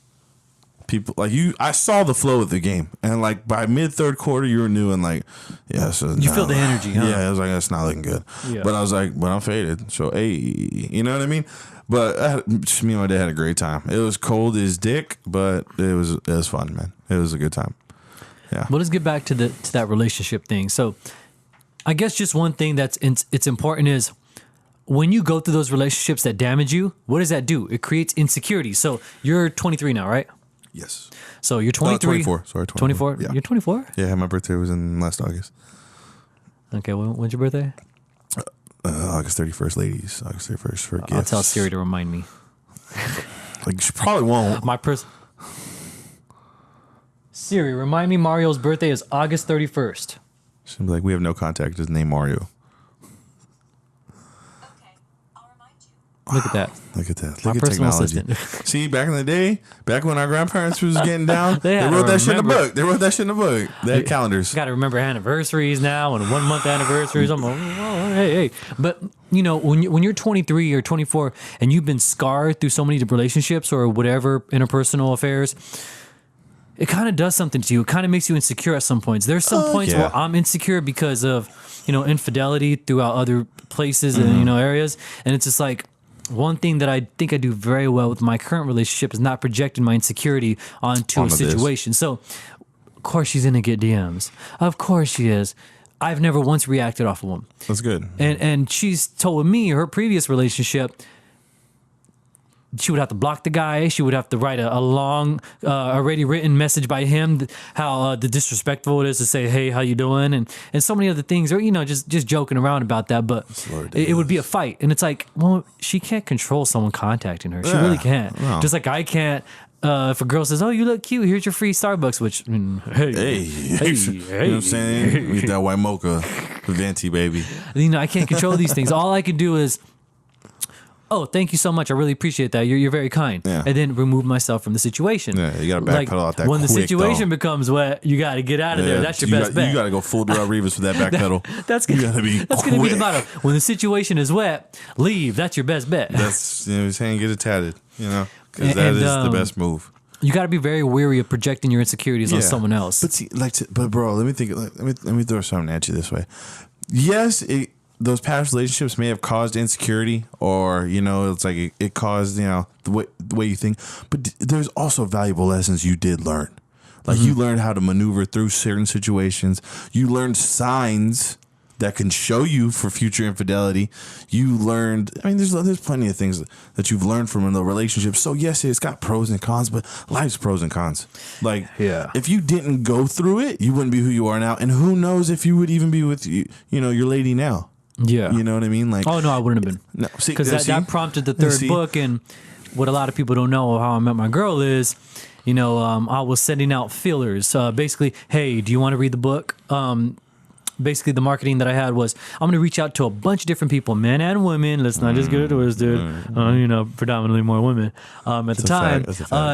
people like I saw the flow of the game, and like by mid third quarter, you were new and like, yeah. So you feel the energy, huh? Yeah, I was like, that's not looking good. Yeah. But I was like, but I'm faded. So hey, you know what I mean? But me and my dad had a great time. It was cold as dick, but it was fun, man. It was a good time. Yeah. Well, let's get back to that relationship thing. So, I guess just one thing it's important is when you go through those relationships that damage you, what does that do? It creates insecurity. So you're 23 now, right? Yes. So you're 23. 24. Sorry, 24. Yeah. You're 24. Yeah, my birthday was in last August. Okay, when's your birthday? August 31st, ladies. August 31st for gifts. I'll tell Siri to remind me. Like she probably won't. Siri, remind me Mario's birthday is August 31st. She'll be like, we have no contact. Just name Mario. Okay, I'll remind you. Look at that. Look at that. My Look at personal technology. assistant. See, back in the day, back when our grandparents was getting down, they wrote that shit in the book. They had calendars. Got to remember anniversaries now and 1 month anniversaries. I'm like, oh, hey. But, you know, when you're 23 or 24 and you've been scarred through so many relationships or whatever interpersonal affairs, it kind of does something to you. It kind of makes you insecure at some points. There's some points where I'm insecure because of, you know, infidelity throughout other places and, you know, areas. And it's just like, one thing that I think I do very well with my current relationship is not projecting my insecurity onto a situation. So, of course, she's going to get DMs. Of course she is. I've never once reacted off of them. That's good. And she's told me her previous relationship, she would have to block the guy. She would have to write a long, already written message by him, how the disrespectful it is to say, hey, how you doing? And so many other things, or, you know, just joking around about that. But it would be a fight. And it's like, well, she can't control someone contacting her. She really can't. No. Just like I can't. If a girl says, oh, you look cute, here's your free Starbucks, which, I mean, hey. You know what I'm saying? Get that white mocha, venti, baby. You know, I can't control these things. All I can do is, oh, thank you so much. I really appreciate that. You're very kind. Yeah. And then remove myself from the situation. Yeah, you got to backpedal out that when quick, the situation becomes wet, you got to get out of there. That's your best bet. You got to go full Darrell Reeves with that backpedal. That's going to be the motto. When the situation is wet, leave. That's your best bet. That's, you know what I'm saying? Get it tatted, you know, because that is the best move. You got to be very wary of projecting your insecurities on someone else. But see, but bro, let me think. Let me throw something at you this way. Yes, those past relationships may have caused insecurity, or it's like it caused the way you think. But there's also valuable lessons you did learn. Like you learned how to maneuver through certain situations. You learned signs that can show you for future infidelity. You learned, there's plenty of things that you've learned from the relationship. So yes, it's got pros and cons, but life's pros and cons. Like, if you didn't go through it, you wouldn't be who you are now. And who knows if you would even be with your lady now. Yeah. You know what I mean? Like, oh no, I wouldn't have been. No, because that prompted the third book. And what a lot of people don't know how I met my girl is, I was sending out feelers. Basically, hey, do you want to read the book? Basically, the marketing that I had was, I'm going to reach out to a bunch of different people, men and women. Let's not just get it twisted. Predominantly more women at the time.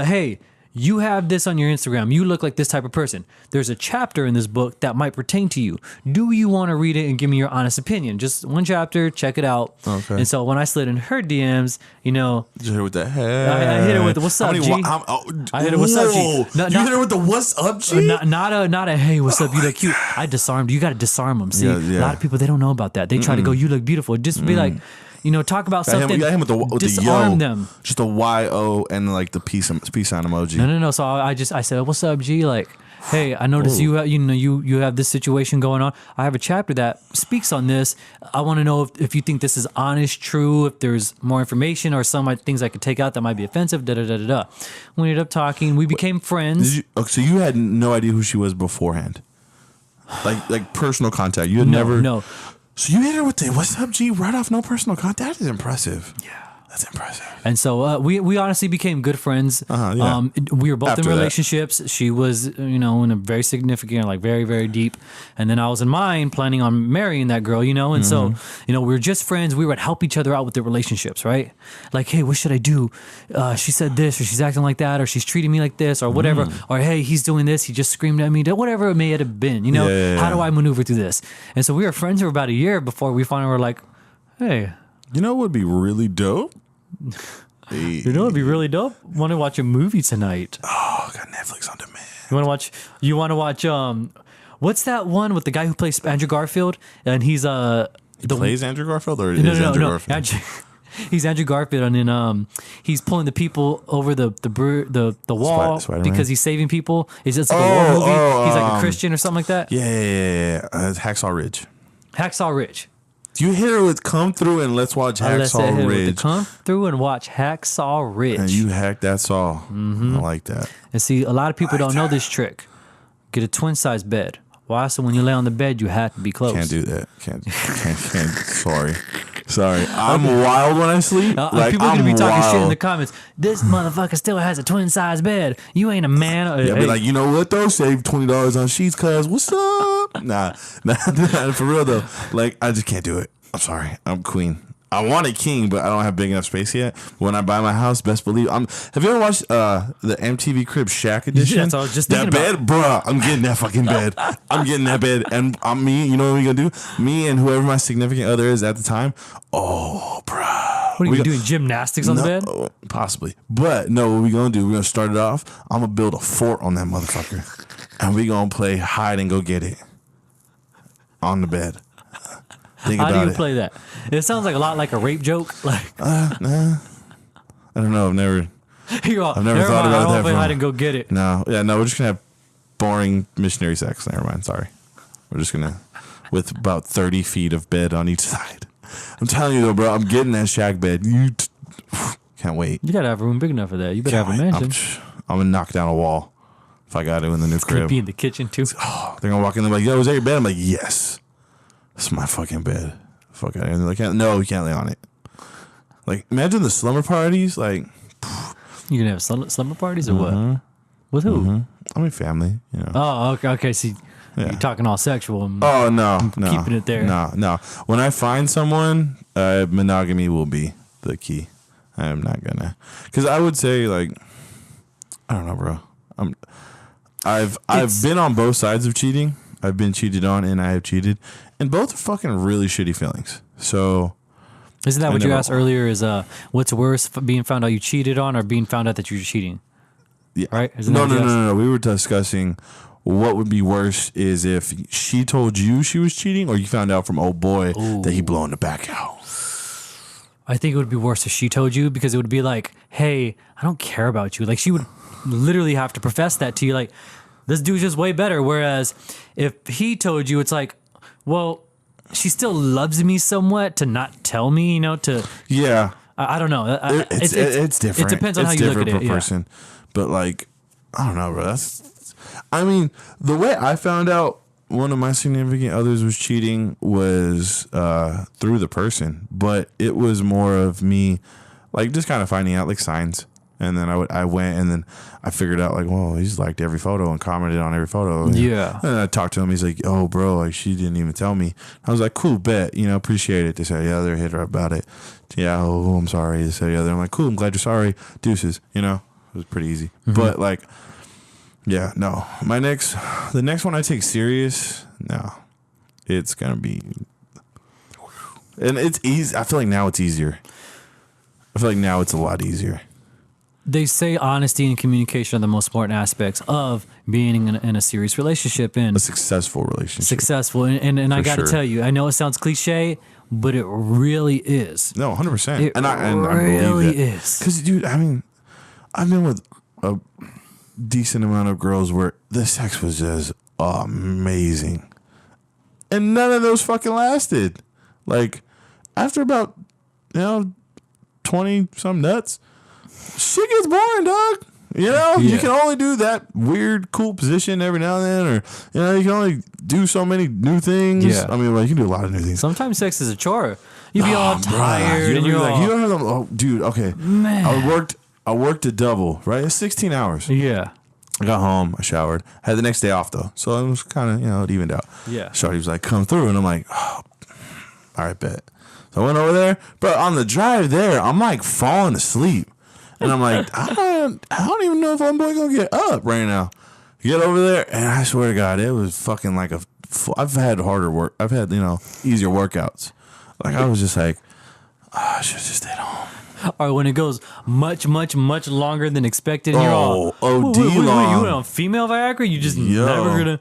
Hey, you have this on your Instagram. You look like this type of person. There's a chapter in this book that might pertain to you. Do you want to read it and give me your honest opinion? Just one chapter, check it out. Okay. And so when I slid in her DMs, Did you hit her with the head? I hit her with the what's up, G? I hit her with what's up, G. You hit her with the what's up, G? Not a hey, what's up? You look cute. I disarmed. You got to disarm them. See, a lot of people, they don't know about that. They try to go, you look beautiful. Just be like, talk about something. You got him with disarm them. Just a YO and like the peace sign emoji. No. So I said, what's up, G? Like, hey, I noticed you have this situation going on. I have a chapter that speaks on this. I want to know if you think this is honest, true, if there's more information or some things I could take out that might be offensive. We ended up talking. We became friends. So you had no idea who she was beforehand, like personal contact. You had never. No. So you hit her with the what's up, G? Right off, no personal contact. That is impressive. Yeah. That's impressive. And so we honestly became good friends. We were both in relationships. She was, in a very significant, like very, very deep. And then I was in mine planning on marrying that girl, And so, we were just friends. We would help each other out with the relationships, right? Like, hey, what should I do? She said this, or she's acting like that, or she's treating me like this, or whatever. Or, hey, he's doing this. He just screamed at me. Whatever it may have been, How do I maneuver through this? And so we were friends for about a year before we finally were like, hey. You know what would be really dope? You know, it'd be really dope. Want to watch a movie tonight? Oh, got Netflix on demand. You want to watch? What's that one with the guy who plays Andrew Garfield? And he's plays Andrew Garfield, or is Andrew Garfield? He's Andrew Garfield, and then he's pulling the people over the wall because he's saving people. It's like a war movie. He's like a Christian or something like that. Yeah. Hacksaw Ridge. Hacksaw Ridge. You hit her with come through and let's watch Hacksaw Ridge. Come through and watch Hacksaw Ridge. And you hacked that saw. I like that. And see, a lot of people don't know this trick. Get a twin size bed. Why? So when you lay on the bed, you have to be close. Can't do that. Can't. Sorry. I'm wild when I sleep. People are going to be talking shit in the comments. This motherfucker still has a twin size bed. You ain't a man. Yeah, be like, you know what though? Save $20 on sheets, cuz what's up? Nah, for real though. Like, I just can't do it. I'm sorry. I'm queen. I want a king, but I don't have big enough space yet. When I buy my house, best believe. Have you ever watched the MTV Crib Shack edition? Yes, I was just thinking that bed, bruh. I'm getting that fucking bed. I'm getting that bed, and I'm me. You know what we gonna do? Me and whoever my significant other is at the time. Oh, bruh. What are you doing? Gymnastics on the bed? Possibly, but no. What we gonna do? We're gonna start it off. I'm gonna build a fort on that motherfucker, and we gonna play hide and go get it on the bed. How do you play that? It sounds like a lot like a rape joke. Like, nah. I don't know. I've never thought about that. I hide and go get it. No, we're just gonna have boring missionary sex. Never mind. Sorry. We're just gonna with about 30 feet of bed on each side. I'm telling you though, bro. I'm getting that shack bed. You can't wait. You gotta have room big enough for that. You better have a mansion. I'm gonna knock down a wall if I got to in the new crib. Could be in the kitchen too. They're gonna walk in. They're like, "Yo, is that your bed?" I'm like, "Yes." It's my fucking bed. Fuck out. And they're like, no, we can't lay on it. Like, imagine the slumber parties. Like, you gonna have slumber parties or what? With who? I mean, family. Oh, okay. See, you're talking all sexual. No, keeping it there. No. When I find someone, monogamy will be the key. I'm not gonna, because I would say like, I don't know, bro. I've been on both sides of cheating. I've been cheated on and I have cheated. And both are fucking really shitty feelings. So, isn't that what you asked earlier? Is what's worse, being found out you cheated on, or being found out that you're cheating? Yeah. Right? Isn't No, that no, no, yes? no, no. We were discussing what would be worse is if she told you she was cheating, or you found out from old boy that he blowing the back out. I think it would be worse if she told you, because it would be like, hey, I don't care about you. Like, she would literally have to profess that to you. Like, this dude's just way better. Whereas if he told you, it's like, well, she still loves me somewhat to not tell me, to. Yeah. I don't know. It's different. It depends on it's how you look at different it. per Yeah. person. But like, I don't know, bro. I mean, the way I found out one of my significant others was cheating was through the person, but it was more of me, like, just kind of finding out like signs. And then I went and then I figured out like, well, he's liked every photo and commented on every photo. Yeah. And I talked to him. He's like, oh, bro, like she didn't even tell me. I was like, cool, bet, appreciate it. They said, yeah, they're hit her about it. Yeah, oh, I'm sorry. They said, yeah, I'm like, cool, I'm glad you're sorry. Deuces, it was pretty easy. Mm-hmm. But like, yeah, no. The next one I take serious, no, it's gonna be, and it's easy. I feel like now it's easier. I feel like now it's a lot easier. They say honesty and communication are the most important aspects of being in a serious relationship and A successful relationship. successful. And I For got to sure. tell you, I know it sounds cliche, but it really is. No, 100%. It I really believe that. is. Because, dude, I mean, I've been with a decent amount of girls where the sex was just amazing. And none of those fucking lasted. Like, after about, 20 some nuts, shit gets boring, dog. You Yeah. can only do that weird, cool position every now and then, or, you can only do so many new things. Yeah. I mean, like, you can do a lot of new things. Sometimes sex is a chore. You be all Bruh, tired and you you're like, all, you don't have them. Oh, dude, okay. Man. I worked a double, right? It's 16 hours. yeah. I got home, I showered, had the next day off though, so it was kind of it evened out. Yeah. Shorty was like, "Come through," and I'm like, "Oh, all right, bet." So I went over there, but on the drive there, I'm like falling asleep, and I'm like, I don't even know if I'm gonna get up right now. Get over there, and I swear to God, it was fucking like I've had harder work. I've had easier workouts. Like I was just like, I should have just stayed home. Or when it goes much, much, much longer than expected, and you're all, OD wait, long. you went on female Viagra? You just Yo. never gonna.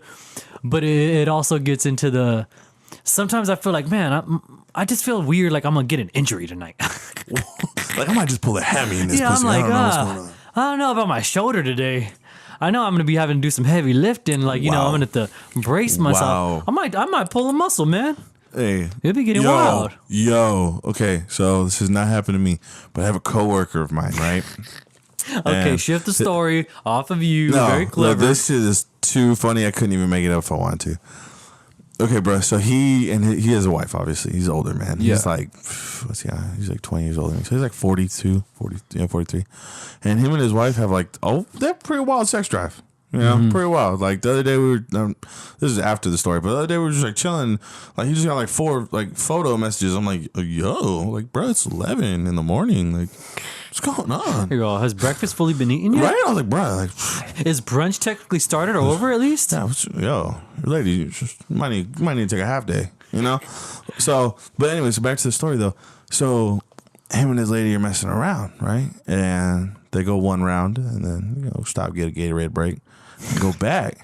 But it also gets into the. Sometimes I feel like, man, I just feel weird, like I'm gonna get an injury tonight. Like I might just pull a hammy in this Yeah, pussy. I'm like, I don't know what's going on. I don't know about my shoulder today. I know I'm gonna be having to do some heavy lifting. Like, I'm Wow. gonna have to brace myself. Wow. I might pull a muscle, man. Hey, It'll be getting wild. Okay, so this has not happened to me, but I have a coworker of mine, right? Okay, And shift the story off of you. No, Very clever. this shit is too funny. I couldn't even make it up if I wanted to. Okay, bro. So he has a wife. Obviously, he's older, man. He's Yeah. like, what's he? He's like 20 years older than me. So he's like 42, 43. And him and his wife have like, they're pretty wild sex drive. Pretty wild. Like the other day we were, this is after the story, but the other day we were just like chilling. Like he just got like 4 like photo messages. I'm like, yo, like bro, it's 11 in the morning. Like, what's going on? Here you go. Has breakfast fully been eaten yet? Right? I was like, bro, like, Is brunch technically started or over at least? yeah, yo, lady, you might need to take a half day. So, but anyway, so back to the story though. So him and his lady are messing around, right? And they go one round and then stop, get a Gatorade break, go back.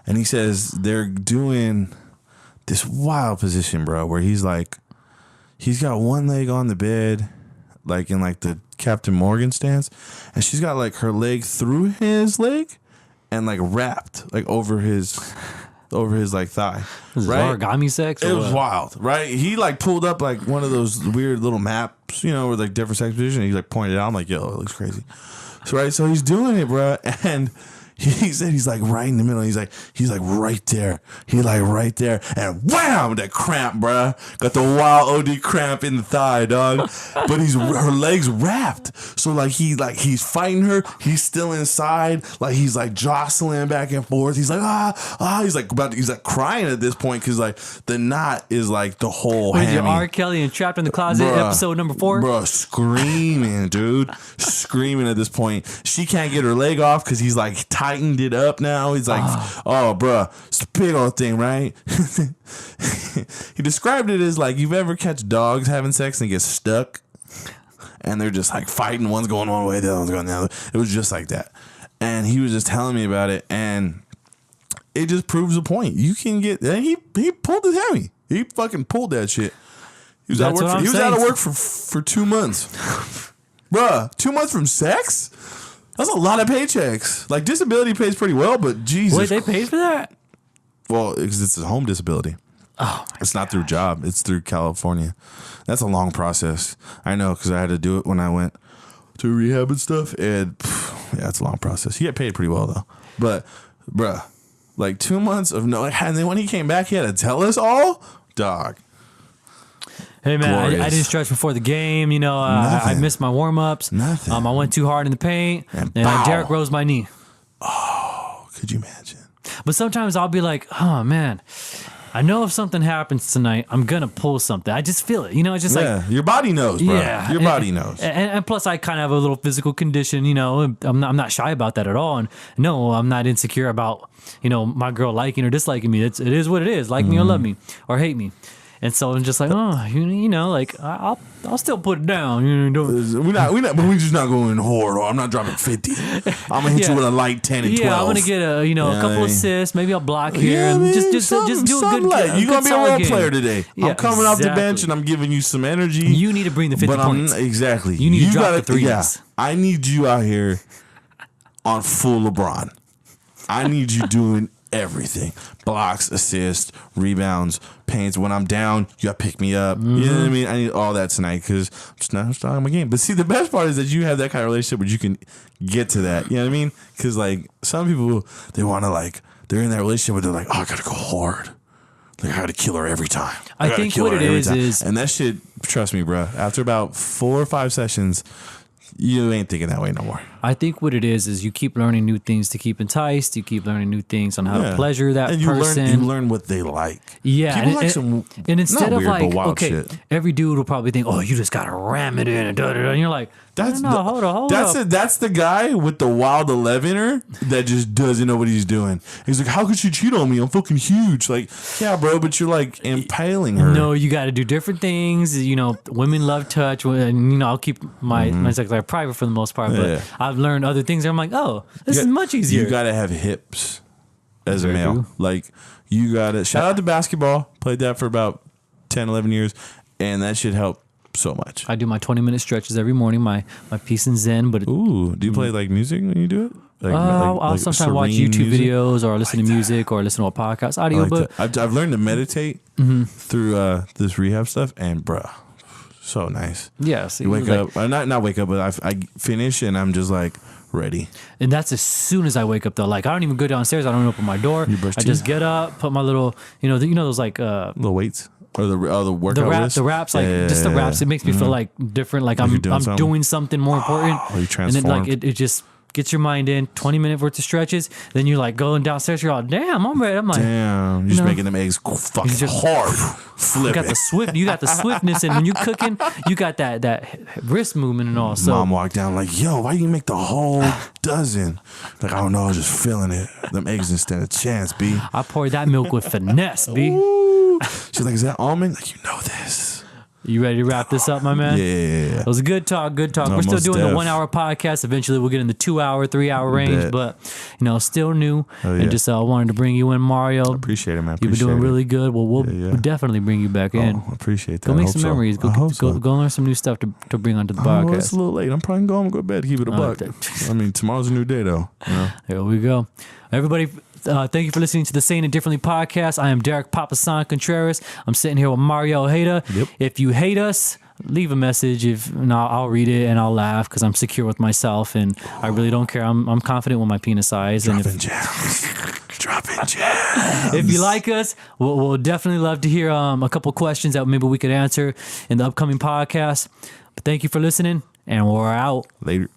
And he says they're doing this wild position, bro, where he's got one leg on the bed, like in like the Captain Morgan stance, and she's got like her leg through his leg and like wrapped like over his like thigh. Is it Right? origami sex? Or It was what? wild, right? He like pulled up like one of those weird little maps, with like different sex positions. He like pointed it out. I'm like, yo, it looks crazy. So he's doing it, bro, and he said he's like right in the middle. He's like right there. He's like right there, and wham! That cramp, bro. Got the wild OD cramp in the thigh, dog. But her legs wrapped, so like he's fighting her. He's still inside, like he's like jostling back and forth. He's like he's like crying at this point because like the knot is like the whole Wait, you're hammy. R. Kelly and Trapped in the Closet, Bruh. episode number 4? Bro, screaming, dude. Screaming at this point. She can't get her leg off because he's like tightened it up now. He's like, oh, bro, it's a big old thing, right? He described it as like, you've ever catch dogs having sex and get stuck? And they're just like fighting. One's going one way, the other one's going the other. It was just like that. And he was just telling me about it, and it just proves the point. You can get. And he pulled his hammy. He fucking pulled that shit. He was out of work for 2 months. Bruh, 2 months from sex? That's a lot of paychecks. Like, disability pays pretty well, but Jesus. Wait, they paid for that? Well, because it's a home disability. Oh, it's not through job. It's through California. That's a long process. I know, because I had to do it when I went to rehab and stuff. And yeah, it's a long process. He got paid pretty well, though. But, bruh, like 2 months of no. And then when he came back, he had to tell us all? Dog. Hey, man, I didn't stretch before the game. You know, I missed my warm-ups. Nothing. I went too hard in the paint. And Derek rose my knee. Oh, could you imagine? But sometimes I'll be like, oh, man, I know if something happens tonight, I'm going to pull something. I just feel it. You know, it's just like. Your body knows, bro. Yeah. Your body knows. And plus, I kind of have a little physical condition, you know. I'm not shy about that at all. And no, I'm not insecure about, you know, my girl liking or disliking me. It is what it is. Like me or love me or hate me. And so I'm just like, oh, you know, like I'll still put it down. You know, but we're just not going hard. Or I'm not dropping 50. I'm gonna hit you with a light 10 and 12. Yeah, I'm gonna get a couple assists. Maybe I'll block here and just do a good. Light. You're gonna be a role player today. Yeah, I'm coming off the bench and I'm giving you some energy. You need to bring the 50 points. Exactly. You need to drop the threes. Yeah, I need you out here on full LeBron. I need you doing everything. Blocks, assists, rebounds, paints. When I'm down, you gotta pick me up. You know what I mean? I need all that tonight because I'm just not starting my game. But see, the best part is that you have that kind of relationship where you can get to that. You know what I mean? Because like some people, they want to like, they're in that relationship where they're like, oh, I gotta go hard. Like I gotta kill her every time. I think what it is, and that shit, trust me, bro. After about 4 or 5 sessions, you ain't thinking that way no more. I think what it is you keep learning new things to keep enticed. You keep learning new things on how to pleasure that person. You learn what they like. Yeah. People like some and instead not of weird, like, but wild okay, shit. Every dude will probably think, oh, you just got to ram it in and da-da-da. And you're like, hold up. That's the guy with the wild 11er that just doesn't know what he's doing. He's like, how could she cheat on me? I'm fucking huge. Like, yeah, bro, but you're like impaling her. No, you got to do different things. You know, women love touch. And, you know, I'll keep my sex life private for the most part. But I've learned other things. I'm like, oh, this is much easier. You got to have hips as a male. Like, you got to. Shout out to basketball. Played that for about 10, 11 years. And that should help so much. I do my 20-minute stretches every morning, my peace and zen. But do you play like music when you do it? I'll sometimes watch YouTube videos or listen to music or listen to a podcast, audiobook. I've learned to meditate through this rehab stuff, and bruh, so nice. Yeah, see, you wake up, not wake up, but I finish and I'm just like ready. And that's as soon as I wake up though. Like I don't even go downstairs. I don't open my door. I just get up, put my little, those like little weights. Or the workout the raps, like just the raps. It makes me feel like different, like I'm doing something more important. You transformed. And then like it just gets your mind in. 20-minute worth of stretches. Then you're like going downstairs. You're all, damn, I'm ready. I'm like, damn, you're just making them eggs fucking hard. Flip. You got the swiftness, and when you're cooking, you got that wrist movement and all. So Mom walked down like, yo, why you make the whole dozen? Like, I don't know, I was just feeling it. Them eggs didn't stand a chance, B. I poured that milk with finesse, B. She's like, is that almond? Like, you know this. You ready to wrap this up, my man? Yeah. It was a good talk. No, we're still doing the 1 hour podcast. Eventually we'll get in the 2 hour, 3 hour range, but still new. And just wanted to bring you in, Mario. Appreciate it, man. You've been doing really good. Well, we'll definitely bring you back in. Appreciate that. Go make some memories. Go learn some new stuff to bring onto the podcast. It's a little late. I'm probably going to go to bed, keep it a buck. I mean, tomorrow's a new day, though. There we go. Everybody, thank you for listening to the Saying It Differently podcast. I am Derek Papasan Contreras. I'm sitting here with Mario Ojeda. Yep. If you hate us, leave a message. I'll read it and I'll laugh because I'm secure with myself and I really don't care. I'm confident with my penis size. Dropping gems. If you like us, we'll definitely love to hear a couple questions that maybe we could answer in the upcoming podcast. But thank you for listening, and we're out. Later.